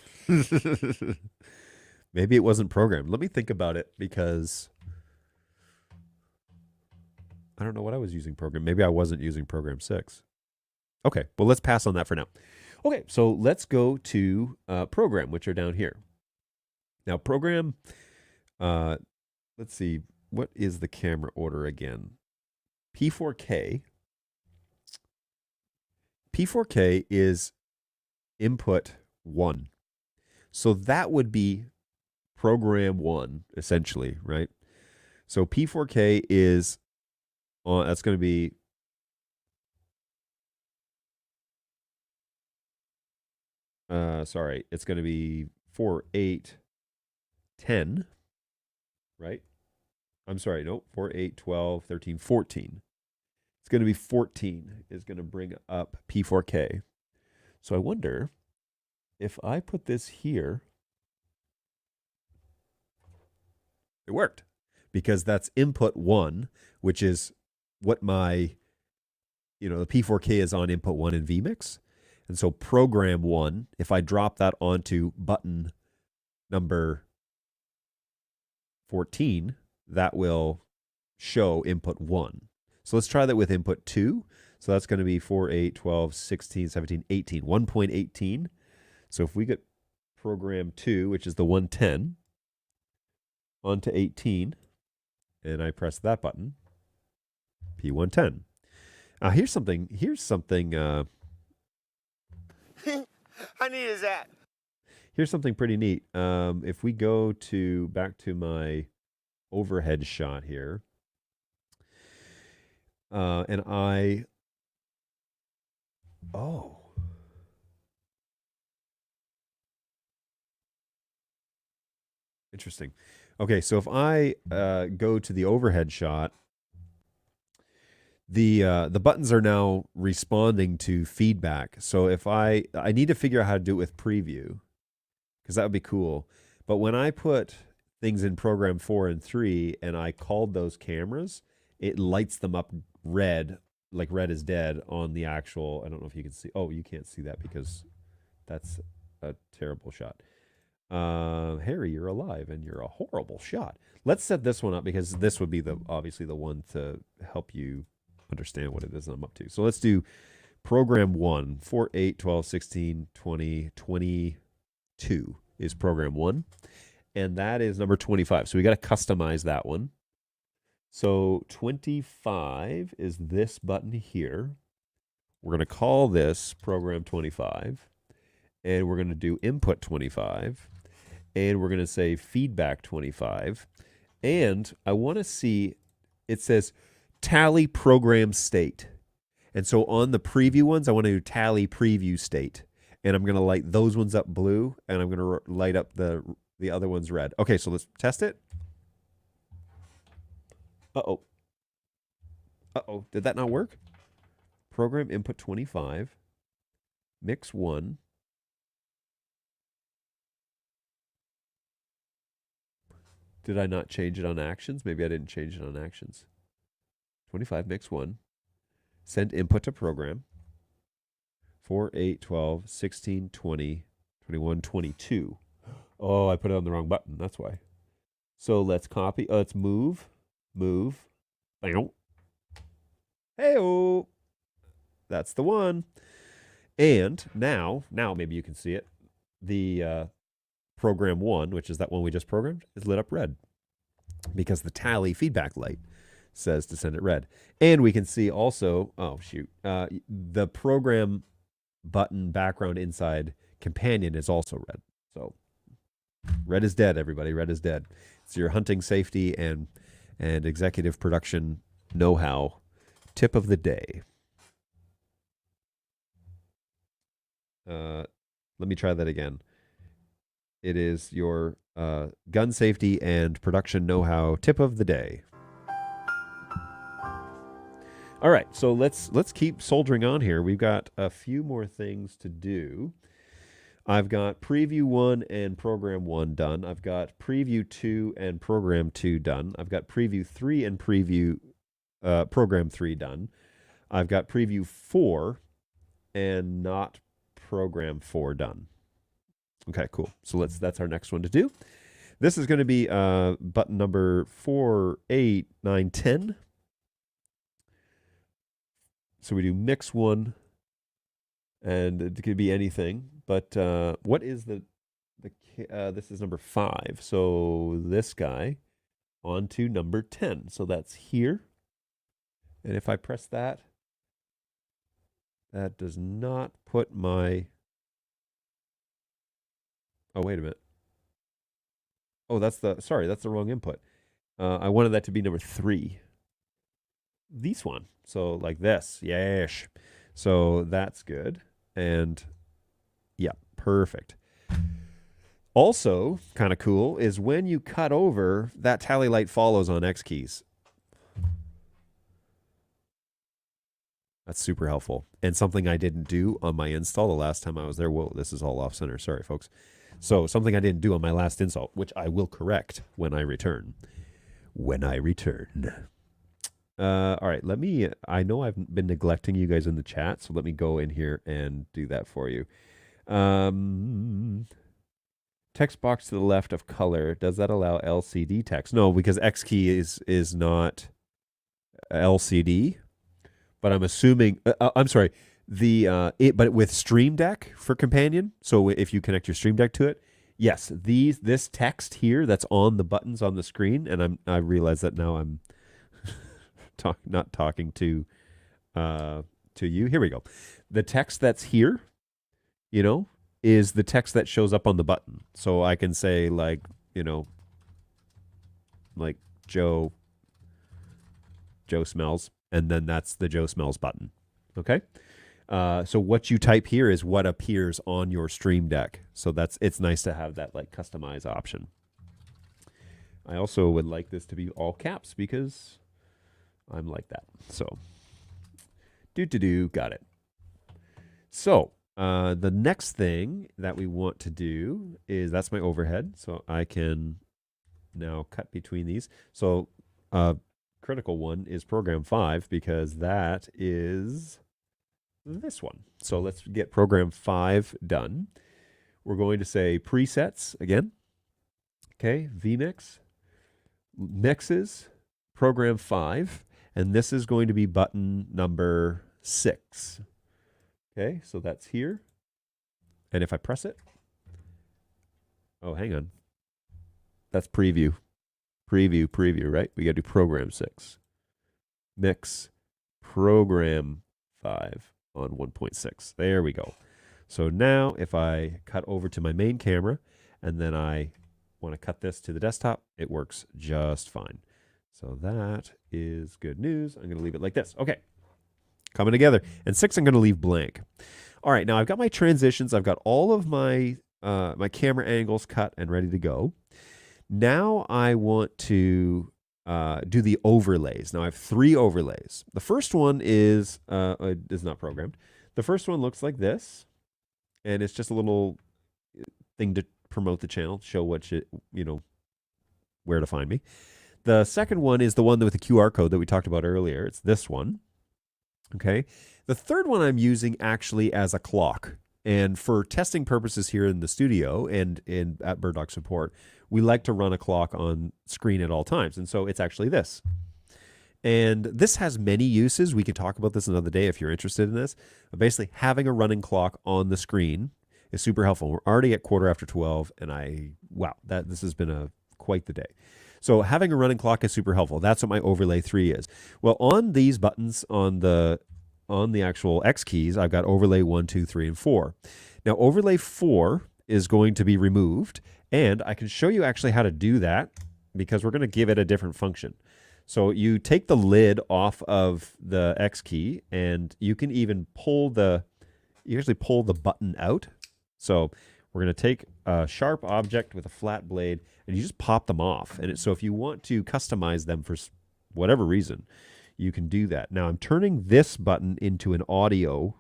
Maybe it wasn't programmed. Let me think about it because I don't know what I was using program. Maybe I wasn't using program 6. Okay, well, let's pass on that for now. Okay, so let's go to program, which are down here. Now, program, let's see, what is the camera order again? P4K. P4K is input 1. So that would be program 1, essentially, right? So P4K is on, that's going to be sorry, it's going to be 4, 8, 10, right? I'm sorry, no, 4, 8, 12, 13, 14. It's going to be 14 is going to bring up P4K. So I wonder if I put this here, it worked because that's input 1, which is what my, the P4K is on input 1 in vMix. And so program 1, if I drop that onto button number 14, that will show input 1. So let's try that with input 2. So that's going to be 4, 8, 12, 16, 17, 18, 1.18. So if we get program 2, which is the 110, onto 18, and I press that button, P110. Here's something How neat is that? Here's something pretty neat. If we go back to my overhead shot here, and interesting. Okay, so if I go to the overhead shot, the buttons are now responding to feedback. So if I need to figure out how to do it with preview, because that would be cool. But when I put things in program 4 and 3 and I called those cameras, it lights them up red, like red is dead on the actual, I don't know if you can see. Oh, you can't see that because that's a terrible shot. Harry, you're alive and you're a horrible shot. Let's set this one up because this would be obviously the one to help you understand what it is I'm up to. So let's do program 1, 4, 8, 12, 16, 20, 22 is program 1. And that is number 25. So we got to customize that one. So 25 is this button here. We're going to call this program 25. And we're going to do input 25. And we're going to say feedback 25. And I want to see, it says tally program state. And so on the preview ones, I want to do tally preview state. And I'm going to light those ones up blue. And I'm going to light up the other ones red. Okay, so let's test it. Uh-oh. Uh-oh. Did that not work? Program input 25. Mix 1. Did I not change it on actions? Maybe I didn't change it on actions. 25, mix 1. Send input to program. 4, 8, 12, 16, 20, 21, 22. Oh, I put it on the wrong button. That's why. So let's copy. Let's move. Move. Hey-oh. That's the one. And now maybe you can see it. The program 1, which is that one we just programmed, is lit up red because the tally feedback light says to send it red. And we can see also, the program button background inside companion is also red. So red is dead, everybody. Red is dead. It's your hunting safety and executive production know-how tip of the day. Let me try that again. It is your gun safety and production know-how tip of the day. All right, so let's keep soldiering on here. We've got a few more things to do. I've got preview 1 and program 1 done. I've got preview 2 and program 2 done. I've got preview 3 and program 3 done. I've got preview 4 and not program 4 done. Okay, cool. So that's our next one to do. This is going to be button number 4, 8, 9, 10. So we do mix 1, and it could be anything. But what is this is number 5. So this guy on to number 10. So that's here. And if I press that, that does not put my... Oh, wait a minute. Oh, that's the wrong input. I wanted that to be number 3. This one. So like this. Yes. So that's good. And yeah, perfect. Also, kind of cool is when you cut over, that tally light follows on Xkeys. That's super helpful. And something I didn't do on my install the last time I was there. Whoa, this is all off center. Sorry, folks. So something I didn't do on my last install, which I will correct when I return. When I return. All right, I know I've been neglecting you guys in the chat, so let me go in here and do that for you. Text box to the left of color, does that allow LCD text? No, because Xkey is not LCD, but I'm assuming, I'm sorry, but with Stream Deck for companion, so if you connect your Stream Deck to it, yes, this text here that's on the buttons on the screen, and I realize that now I'm not talking to you. Here we go. The text that's here, is the text that shows up on the button. So I can say like Joe smells, and then that's the Joe smells button. Okay. So what you type here is what appears on your Stream Deck. So it's nice to have that like customize option. I also would like this to be all caps because I'm like that. So got it. So the next thing that we want to do is, that's my overhead. So I can now cut between these. So critical one is program 5 because that is this one. So let's get program 5 done. We're going to say presets again. Okay, vMix, mixes, program 5, and this is going to be button number 6. Okay, so that's here. And if I press it, oh, hang on. That's preview, right? We got to do program 6. Mix program 5 on 1.6. There we go. So now if I cut over to my main camera and then I want to cut this to the desktop, it works just fine. So that is good news. I'm going to leave it like this. Okay. Coming together. And 6 I'm going to leave blank. All right, now I've got my transitions. I've got all of my my camera angles cut and ready to go. Now I want to do the overlays. Now I have 3 overlays. The first one is not programmed. The first one looks like this, and it's just a little thing to promote the channel, show what where to find me. The second one is the one with the QR code that we talked about earlier. It's this one. Okay. The third one I'm using actually as a clock. And for testing purposes here in the studio and at BirdDog Support, we like to run a clock on screen at all times. And so it's actually this. And this has many uses. We can talk about this another day if you're interested in this. But basically, having a running clock on the screen is super helpful. We're already at 12:15, and this has been quite the day. So having a running clock is super helpful. That's what my overlay 3 is. Well, on these buttons on the actual Xkeys, I've got overlay 1, 2, 3, and 4. Now, overlay 4 is going to be removed, and I can show you actually how to do that because we're going to give it a different function. So you take the lid off of the Xkey, and you can even pull the button out. So we're going to take a sharp object with a flat blade, and you just pop them off. And so if you want to customize them for whatever reason, you can do that. Now I'm turning this button into an audio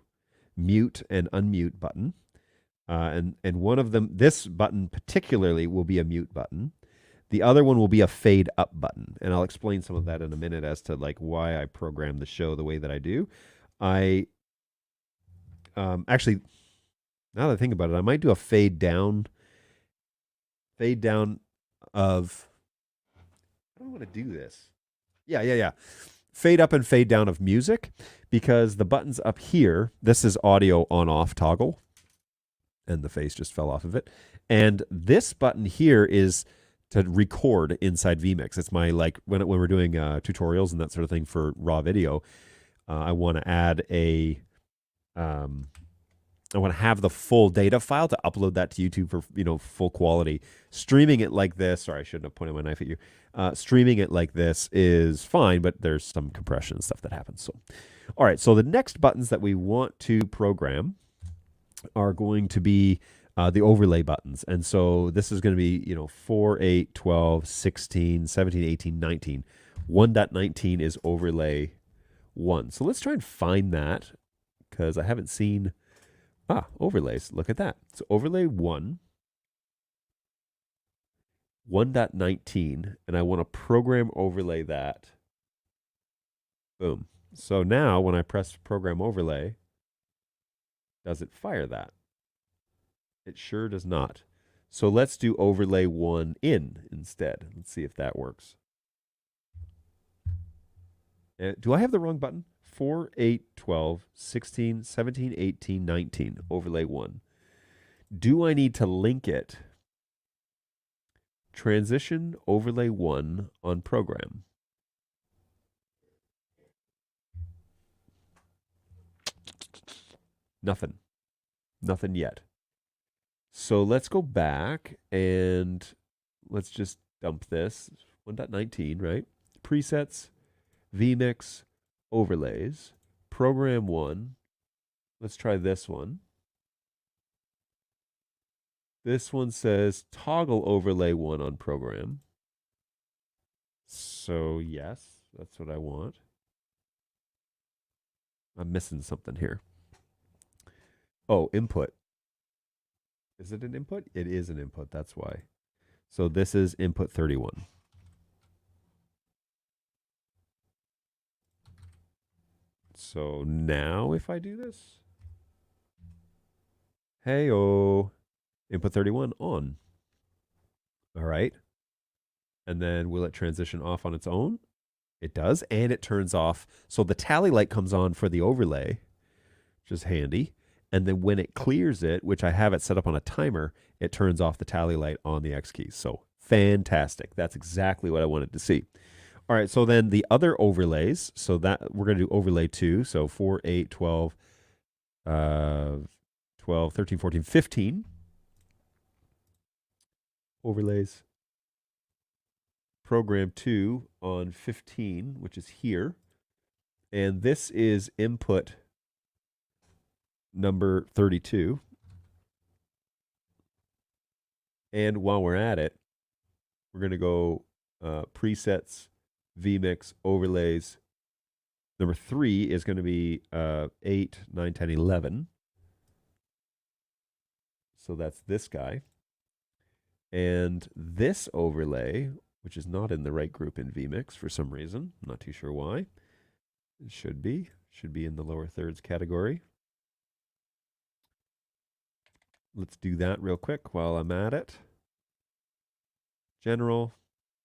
mute and unmute button. And one of them, this button particularly, will be a mute button. The other one will be a fade up button. And I'll explain some of that in a minute as to like why I program the show the way that I do. Actually, Now that I think about it, I might do a fade down of, I don't want to do this. Yeah. Fade up and fade down of music, because the buttons up here, this is audio on off toggle, and the face just fell off of it. And this button here is to record inside vMix. It's my, like, when we're doing tutorials and that sort of thing for raw video, I want to add a, I want to have the full data file to upload that to YouTube for, full quality. Streaming it like this, sorry, I shouldn't have pointed my knife at you. Streaming it like this is fine, but there's some compression and stuff that happens. So, all right, so the next buttons that we want to program are going to be the overlay buttons. And so this is going to be, 4, 8, 12, 16, 17, 18, 19. 1.19 is overlay 1. So let's try and find that, because I haven't seen... overlays. Look at that. So overlay 1, 1.19, and I want to program overlay that. Boom. So now when I press program overlay, does it fire that? It sure does not. So let's do overlay 1 in instead. Let's see if that works. Do I have the wrong button? 4, 8, 12, 16, 17, 18, 19, overlay 1. Do I need to link it? Transition overlay 1 on program. Nothing. Nothing yet. So let's go back and let's just dump this. 1.19, right? Presets, vMix, overlays, program 1. Let's try this one. This one says toggle overlay 1 on program. So yes, that's what I want. I'm missing something here. Oh, input. Is it an input? It is an input, that's why. So this is input 31. So now if I do this, hey-oh, input 31 on. All right. And then will it transition off on its own? It does, and it turns off. So the tally light comes on for the overlay, which is handy. And then when it clears it, which I have it set up on a timer, it turns off the tally light on the Xkeys. So fantastic. That's exactly what I wanted to see. All right, so then the other overlays, so that we're going to do overlay 2, so 4, 8, 12, 12, 13, 14, 15. Overlays. Program 2 on 15, which is here. And this is input number 32. And while we're at it, we're going to go presets, vMix, overlays. Number 3 is going to be 8, 9, 10, 11. So that's this guy. And this overlay, which is not in the right group in vMix for some reason, I'm not too sure why. It should be in the lower thirds category. Let's do that real quick while I'm at it. General,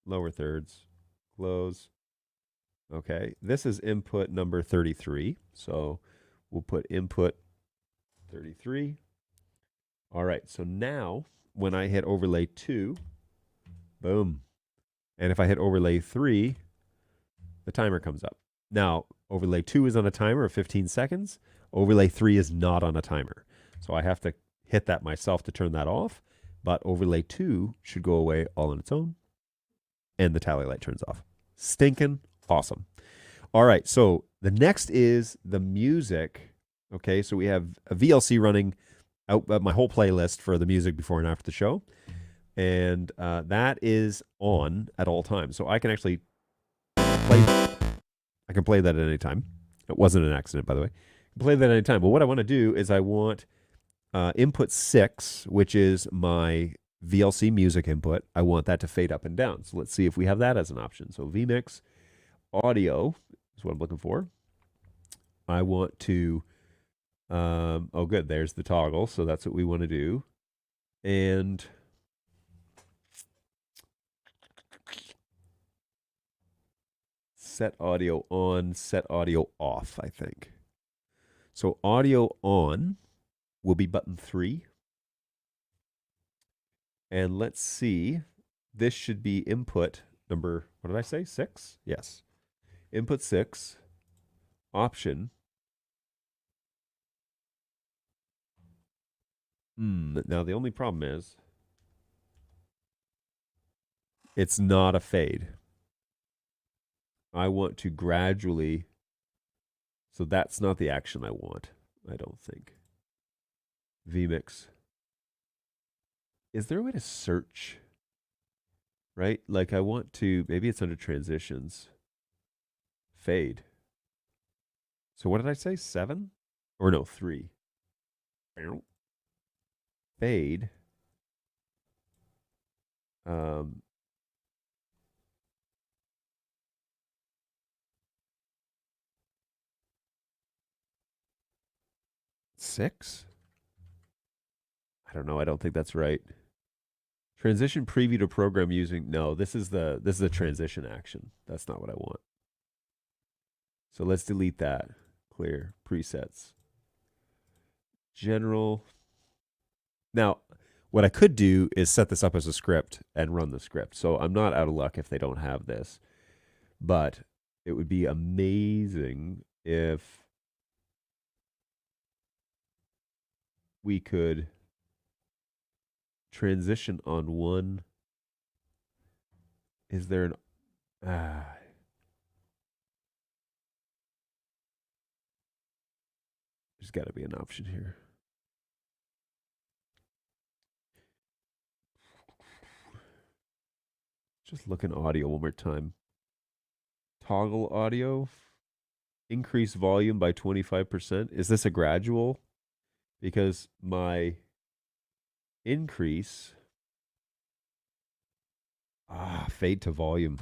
lower thirds, close. Okay, this is input number 33. So we'll put input 33. All right, so now when I hit overlay 2, boom. And if I hit overlay 3, the timer comes up. Now, overlay 2 is on a timer of 15 seconds. Overlay 3 is not on a timer. So I have to hit that myself to turn that off. But overlay 2 should go away all on its own. And the tally light turns off. Stinking awesome. All right, so the next is the music. Okay, so we have a VLC running out my whole playlist for the music before and after the show. And that is on at all times. So I can actually play that at any time. It wasn't an accident, by the way. I can play that at any time. But what I want to do is I want input 6, which is my VLC music input. I want that to fade up and down. So let's see if we have that as an option. So vMix audio is what I'm looking for. I want to Oh, good. There's the toggle. So that's what we want to do. And set audio on, set audio off, I think. So audio on will be button 3. And let's see. This should be input number, what did I say? 6? Yes. Input 6. Option. Now the only problem is it's not a fade. I want to gradually, so that's not the action I want, I don't think. vMix. Is there a way to search? Right? Like I want to, maybe it's under transitions. Fade. So what did I say? 7? Or no, 3. Fade. Um, six? I don't know. I don't think that's right. Transition preview to program using, no, this is a transition action. That's not what I want. So let's delete that. Clear presets. General. Now, what I could do is set this up as a script and run the script. So I'm not out of luck if they don't have this. But it would be amazing if we could transition on one. Is there an there's got to be an option here. Just look in audio one more time. Toggle audio. Increase volume by 25%. Is this a gradual? Because my increase. Fade to volume.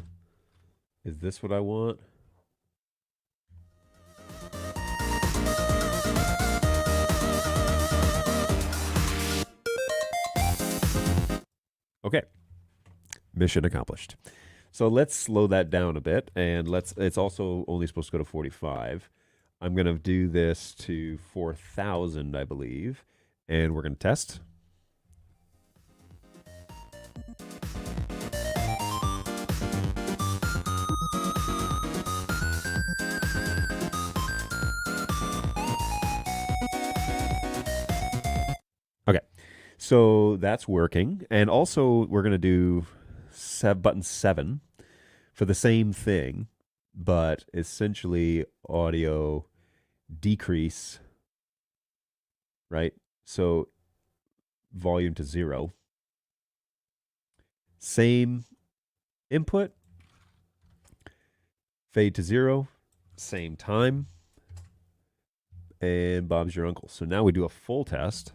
Is this what I want? Okay. Mission accomplished. So let's slow that down a bit, and it's also only supposed to go to 45. I'm going to do this to 4,000, I believe, and we're going to test. Okay, so that's working, and also we're going to do button 7 for the same thing, but essentially audio decrease, right? So volume to 0. Same input, fade to 0, same time, and Bob's your uncle. So now we do a full test.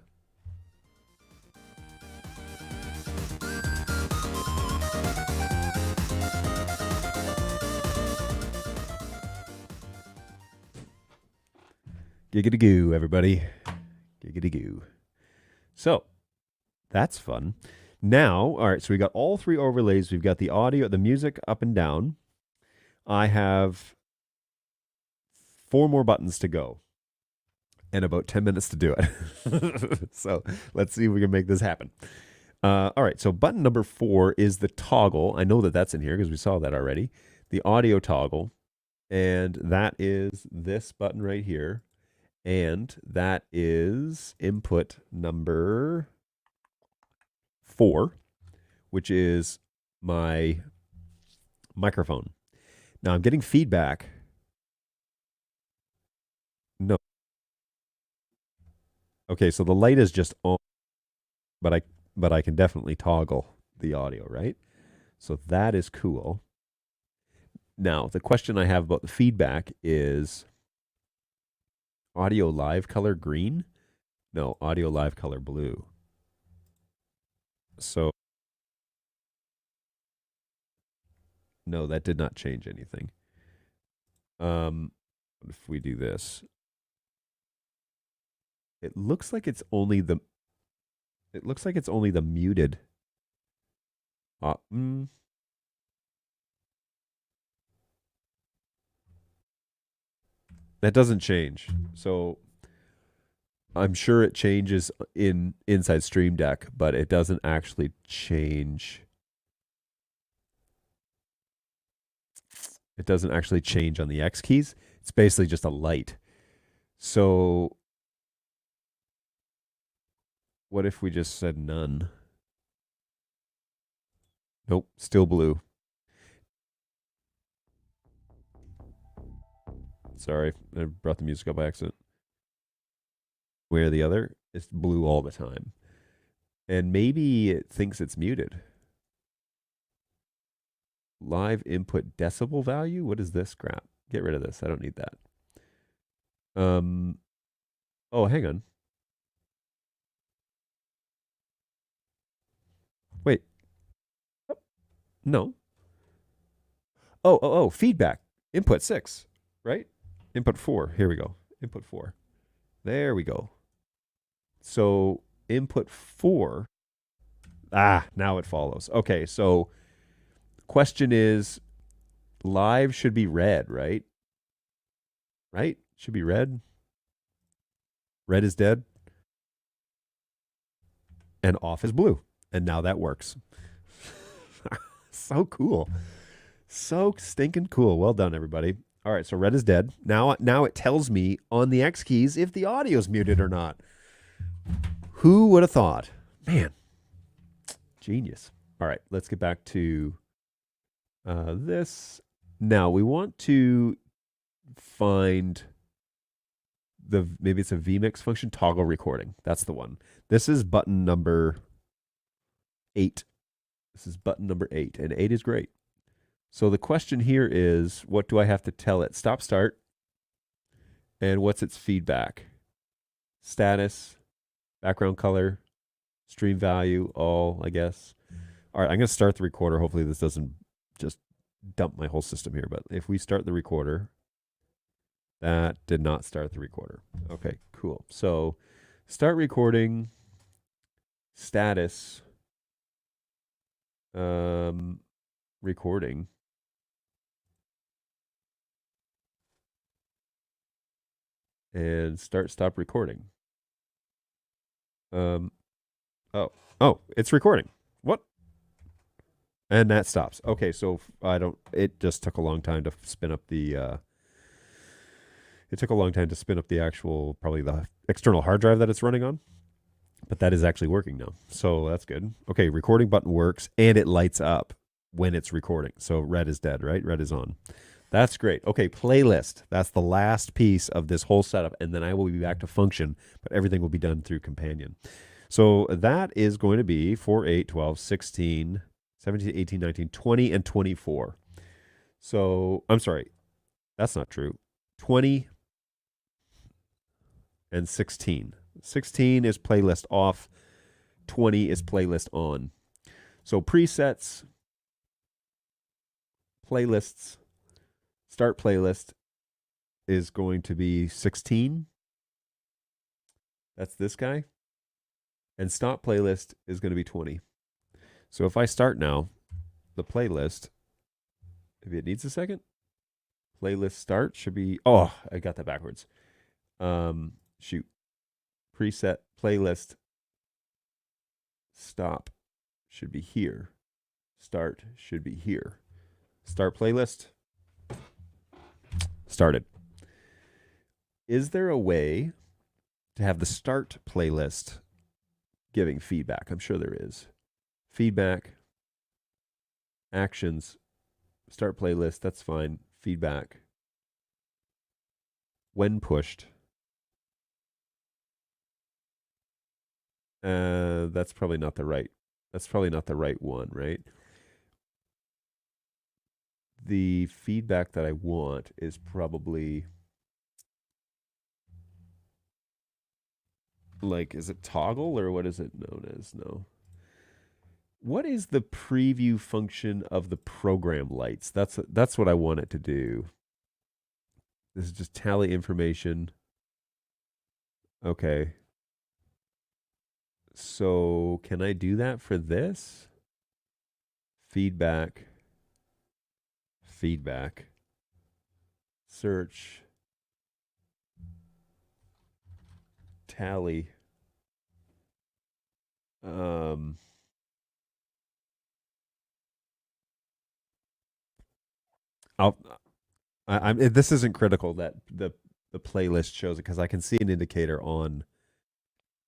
Giggity goo, everybody. Giggity goo. So that's fun. Now, all right, so we got all 3 overlays. We've got the audio, the music up and down. I have 4 more buttons to go and about 10 minutes to do it. So let's see if we can make this happen. All right, so button number 4 is the toggle. I know that that's in here because we saw that already. The audio toggle, and that is this button right here. And that is input number 4, which is my microphone. Now I'm getting feedback. No. Okay, so the light is just on, but I can definitely toggle the audio, right? So that is cool. Now, the question I have about the feedback is audio live color green? No, audio live color blue. So, no, that did not change anything. What if we do this? It looks like it's only the muted. That doesn't change. So I'm sure it changes in inside Stream Deck, but it doesn't actually change. It doesn't actually change on the Xkeys. It's basically just a light. So what if we just said none? Nope, still blue. Sorry, I brought the music up by accident. Where the other, it's blue all the time. And maybe it thinks it's muted. Live input decibel value? What is this crap? Get rid of this. I don't need that. Oh, hang on. Wait. No. Oh, feedback. Input 6, right? Input 4. Here we go. Input 4. There we go. So input 4. Now it follows. Okay, so question is, live should be red, right? Right? Should be red. Red is dead. And off is blue. And now that works. So cool. So stinking cool. Well done, everybody. All right, so red is dead. Now it tells me on the Xkeys if the audio's muted or not. Who would have thought? Man, genius. All right, let's get back to this. Now we want to find maybe it's a vMix function, toggle recording. That's the one. This is button number 8. This is button number 8, and 8 is great. So the question here is, what do I have to tell it? Stop, start, and what's its feedback? Status, background color, stream value, all, I guess. All right, I'm going to start the recorder. Hopefully this doesn't just dump my whole system here, but if we start the recorder, that did not start the recorder. Okay, cool. So start recording, status, recording. And stop recording. Oh, it's recording. What? And that stops. Okay, so it just took a long time to spin up the actual, probably the external hard drive that it's running on. But that is actually working now. So that's good. Okay, recording button works and it lights up when it's recording. So red is dead, right? Red is on. That's great. Okay, playlist. That's the last piece of this whole setup. And then I will be back to function, but everything will be done through Companion. So that is going to be 4, 8, 12, 16, 17, 18, 19, 20, and 24. So, I'm sorry. That's not true. 20 and 16. 16 is playlist off. 20 is playlist on. So presets, playlists, start playlist is going to be 16. That's this guy. And stop playlist is going to be 20. So if I start now, the playlist, maybe it needs a second. Playlist start should be, oh, I got that backwards. Shoot. Preset playlist stop should be here. Start should be here. Start playlist. Started. Is there a way to have the start playlist giving feedback? I'm sure there is. Feedback, actions, start playlist, that's fine. Feedback. When pushed. That's probably not the right one, right? The feedback that I want is probably like, is it toggle or what is it known as? No. What is the preview function of the program lights? That's what I want it to do. This is just tally information. Okay. So can I do that for this? Feedback. Search. Tally. This isn't critical that the playlist shows it because I can see an indicator on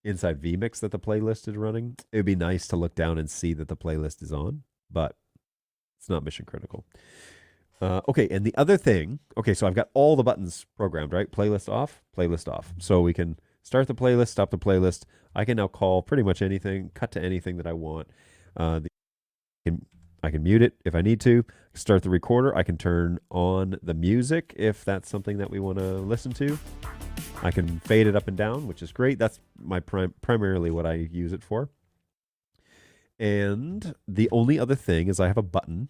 inside vMix that the playlist is running. It would be nice to look down and see that the playlist is on, but it's not mission critical. Okay, and the other thing, okay, so I've got all the buttons programmed, right? Playlist off. So we can start the playlist, stop the playlist. I can now call pretty much anything, cut to anything that I want. I can mute it if I need to. Start the recorder. I can turn on the music if that's something that we want to listen to. I can fade it up and down, which is great. That's my primarily what I use it for. And the only other thing is I have a button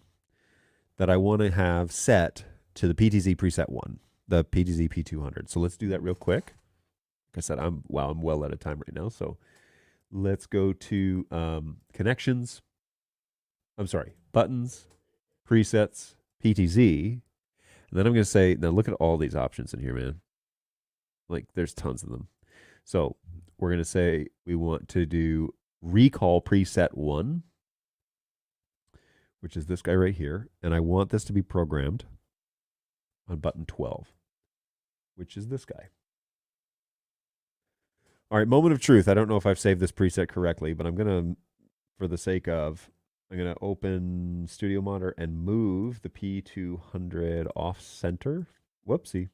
that I want to have set to the PTZ preset 1, the PTZ P200. So let's do that real quick. Like I said, I'm well out of time right now. So let's go to connections. I'm sorry, buttons, presets, PTZ. And then I'm going to say, now look at all these options in here, man. Like there's tons of them. So we're going to say we want to do recall preset 1, which is this guy right here. And I want this to be programmed on button 12, which is this guy. All right, moment of truth. I don't know if I've saved this preset correctly, but I'm going to, for the sake of, I'm going to open Studio Monitor and move the P200 off center. Whoopsie.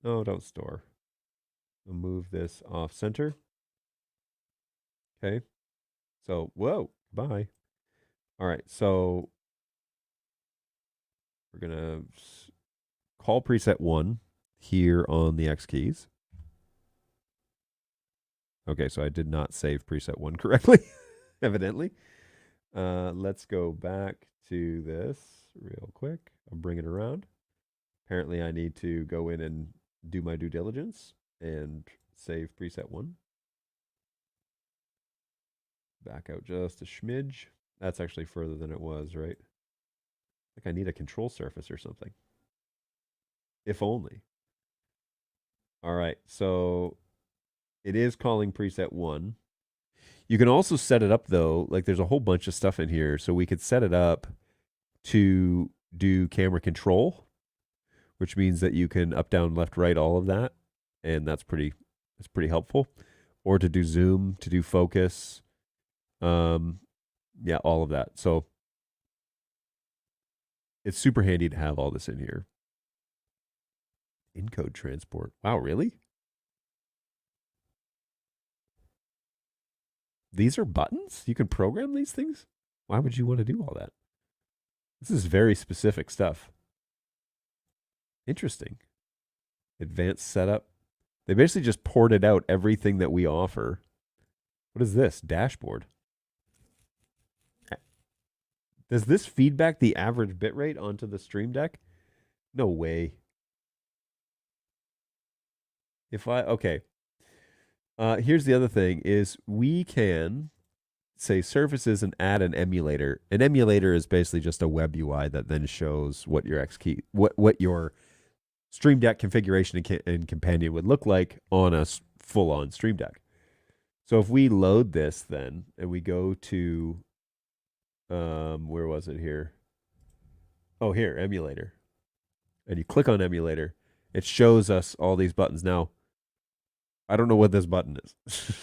Oh, don't store. I'll move this off center. Okay. So, whoa, bye. All right, so we're going to call preset 1 here on the Xkeys. Okay, so I did not save preset 1 correctly, evidently. Let's go back to this real quick. I'll bring it around. Apparently, I need to go in and do my due diligence and save preset 1. Back out just a smidge. That's actually further than it was, right? Like I need a control surface or something. If only. All right, so it is calling preset 1. You can also set it up though, like there's a whole bunch of stuff in here. So we could set it up to do camera control, which means that you can up, down, left, right, all of that. And that's pretty helpful. Or to do zoom, to do focus. Yeah, all of that. So it's super handy to have all this in here. Encode transport. Wow, really? These are buttons? You can program these things? Why would you want to do all that? This is very specific stuff. Interesting. Advanced setup. They basically just ported out everything that we offer. What is this? Dashboard. Does this feedback the average bitrate onto the Stream Deck? No way. Okay. Here's the other thing is we can say surfaces and add an emulator. An emulator is basically just a web UI that then shows what your Xkey, what your Stream Deck configuration and companion would look like on a full-on Stream Deck. So if we load this then and we go to, where was it here? Oh, here, emulator. And you click on emulator. It shows us all these buttons. Now, I don't know what this button is.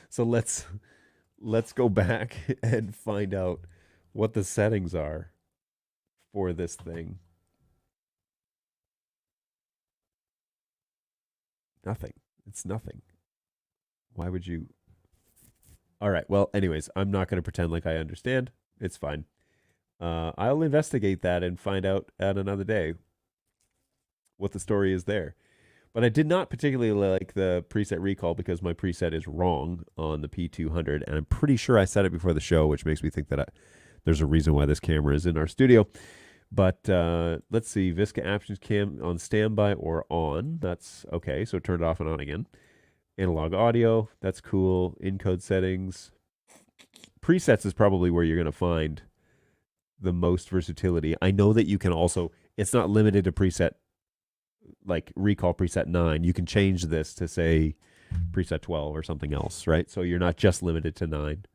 So let's go back and find out what the settings are for this thing. Nothing. It's nothing. Why would you? All right. Well, anyways, I'm not going to pretend like I understand. It's fine. I'll investigate that and find out at another day what the story is there. But I did not particularly like the preset recall because my preset is wrong on the P200. And I'm pretty sure I said it before the show, which makes me think that there's a reason why this camera is in our studio. But let's see, Visca Options Cam on standby or on. That's okay. So turn it off and on again. Analog audio, that's cool. Encode settings. Presets is probably where you're going to find the most versatility. I know that you can also, it's not limited to preset, like recall preset 9. You can change this to say preset 12 or something else, right? So you're not just limited to 9.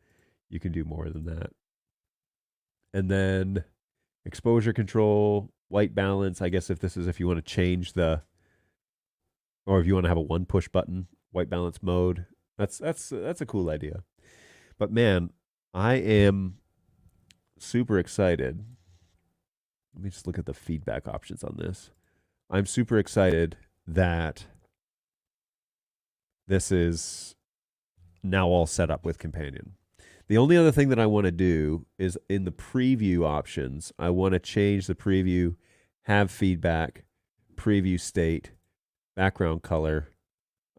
You can do more than that. And then exposure control, white balance. I guess if you want to change or if you want to have a one push button, white balance mode, that's a cool idea. But man, I am super excited. Let me just look at the feedback options on this. I'm super excited that this is now all set up with Companion. The only other thing that I want to do is in the preview options, I want to change the preview, have feedback, preview state, background color,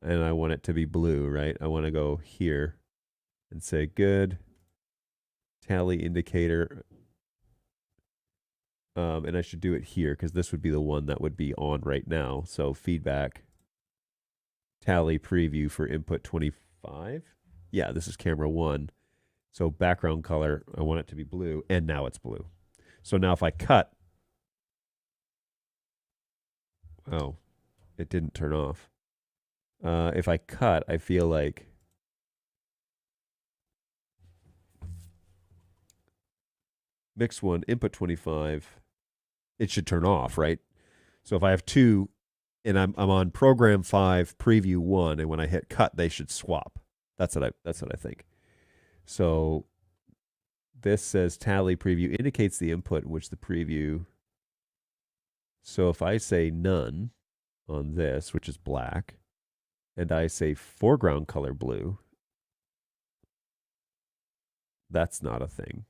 and I want it to be blue, right? I want to go here and say good, tally indicator, and I should do it here because this would be the one that would be on right now. So feedback, tally preview for input 25. Yeah, this is camera 1. So background color, I want it to be blue, and now it's blue. So now if I cut, oh, it didn't turn off. If I cut, I feel like mix 1, input 25, it should turn off, right? So if I have 2 and I'm on program 5, preview 1, and when I hit cut, they should swap. That's what I think. So this says tally preview indicates the input in which the preview. So if I say none on this, which is black, and I say foreground color blue, that's not a thing.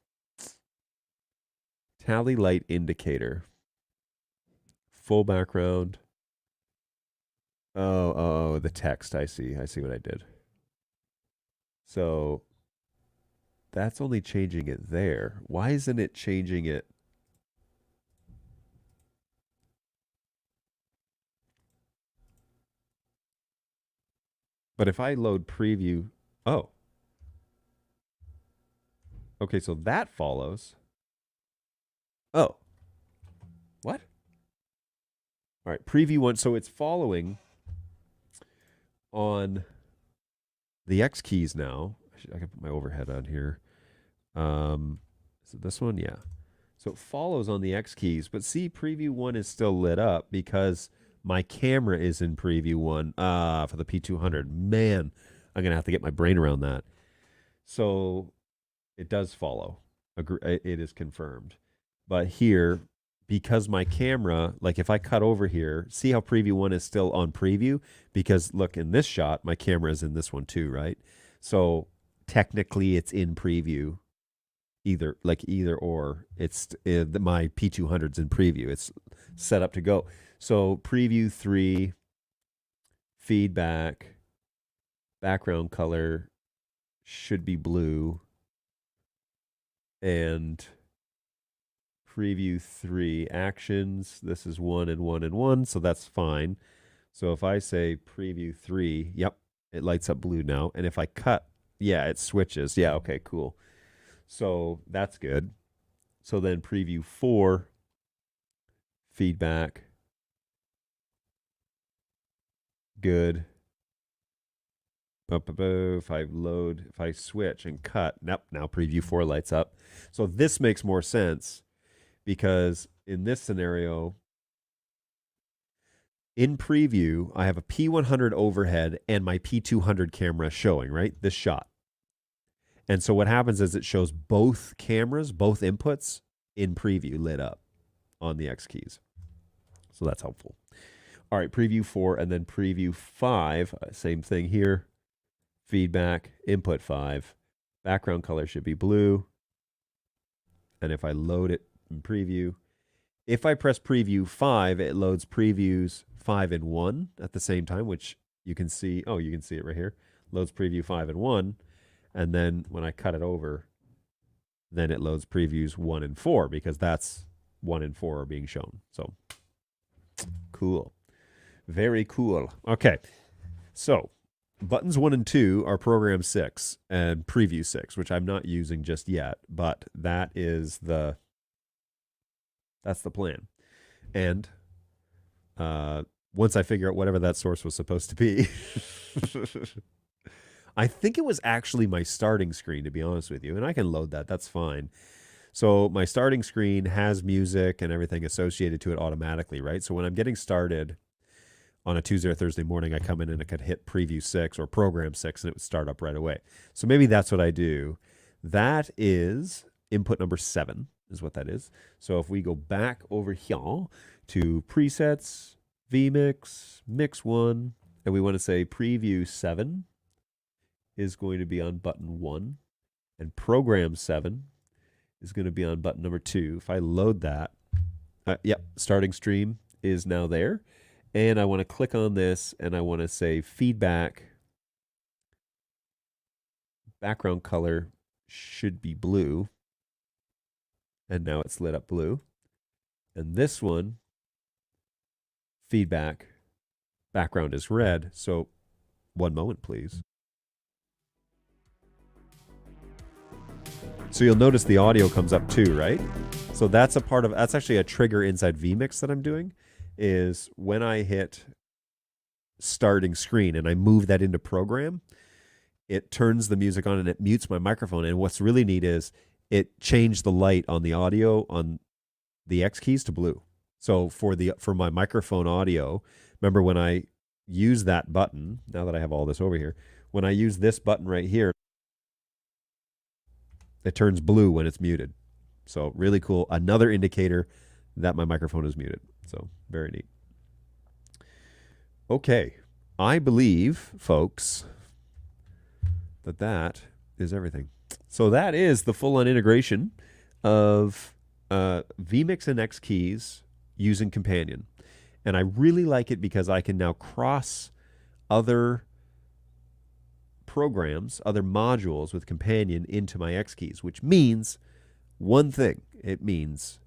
Tally light indicator. Full background. Oh, the text. I see what I did. So that's only changing it there. Why isn't it changing it? But if I load preview, oh. Okay, so that follows. Oh. What? All right, preview 1. So it's following on the Xkeys now. I can put my overhead on here. Is it this one? Yeah. So it follows on the Xkeys, but see, preview 1 is still lit up because my camera is in preview 1 for the P200. Man, I'm going to have to get my brain around that. So it does follow. It is confirmed. But here, because my camera, like if I cut over here, see how preview 1 is still on preview? Because look, in this shot, my camera is in this one too, right? So technically it's in preview. Either or, it's my P200's in preview. It's set up to go. So preview 3, feedback, background color should be blue, and preview 3 actions. This is 1 and 1 and 1, so that's fine. So if I say preview 3, yep, it lights up blue now. And if I cut, yeah, it switches. Yeah, okay, cool. So that's good. So then preview 4, feedback, good. If I switch and cut, nope, now preview 4 lights up. So this makes more sense because in this scenario, in preview, I have a P100 overhead and my P200 camera showing, right? This shot. And so what happens is it shows both cameras, both inputs in preview lit up on the Xkeys. So that's helpful. All right, preview 4 and then preview 5, same thing here. Feedback, input 5. Background color should be blue. And if I load it in preview, if I press preview 5, it loads previews 5 and 1 at the same time, which you can see. Oh, you can see it right here. Loads preview 5 and 1. And then when I cut it over, then it loads previews 1 and 4 because that's 1 and 4 are being shown. So cool. Very cool. Okay. So buttons 1 and 2 are program 6 and preview 6, which I'm not using just yet, but that's the plan. And once I figure out whatever that source was supposed to be, I think it was actually my starting screen, to be honest with you, and I can load that. That's fine. So my starting screen has music and everything associated to it automatically, right? So when I'm getting started on a Tuesday or Thursday morning, I come in and I could hit preview 6 or program 6 and it would start up right away. So maybe that's what I do. That is input number 7 is what that is. So if we go back over here to presets, vMix, mix 1, and we want to say preview 7 is going to be on button 1 and program 7 is going to be on button number 2. If I load that, yep, starting stream is now there. And I want to click on this and I want to say feedback. Background color should be blue. And now it's lit up blue. And this one, feedback, background is red. So one moment, please. So you'll notice the audio comes up too, right? So that's that's actually a trigger inside vMix that I'm doing, is when I hit starting screen and I move that into program, it turns the music on and it mutes my microphone. And what's really neat is it changed the light on the audio on the Xkeys to blue. So for my microphone audio, remember when I use that button, now that I have all this over here, when I use this button right here, it turns blue when it's muted. So really cool. Another indicator that my microphone is muted. So very neat. Okay. I believe, folks, that is everything. So that is the full-on integration of vMix and Xkeys using Companion. And I really like it because I can now cross other programs, other modules with Companion into my Xkeys, which means one thing. It means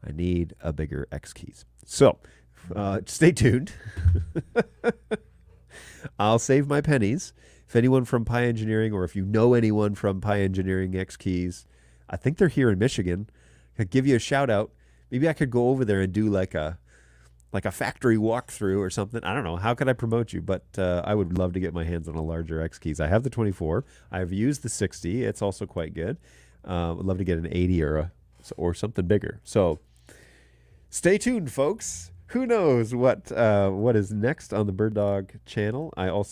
I need a bigger Xkeys. So stay tuned. I'll save my pennies. If anyone from Pi Engineering, or if you know anyone from Pi Engineering Xkeys, I think they're here in Michigan, I could give you a shout out. Maybe I could go over there and do like a factory walkthrough or something. I don't know. How could I promote you? But I would love to get my hands on a larger Xkeys. I have the 24. I've used the 60. It's also quite good. I'd love to get an 80 or something bigger. So stay tuned, folks. Who knows what is next on the BirdDog channel? I also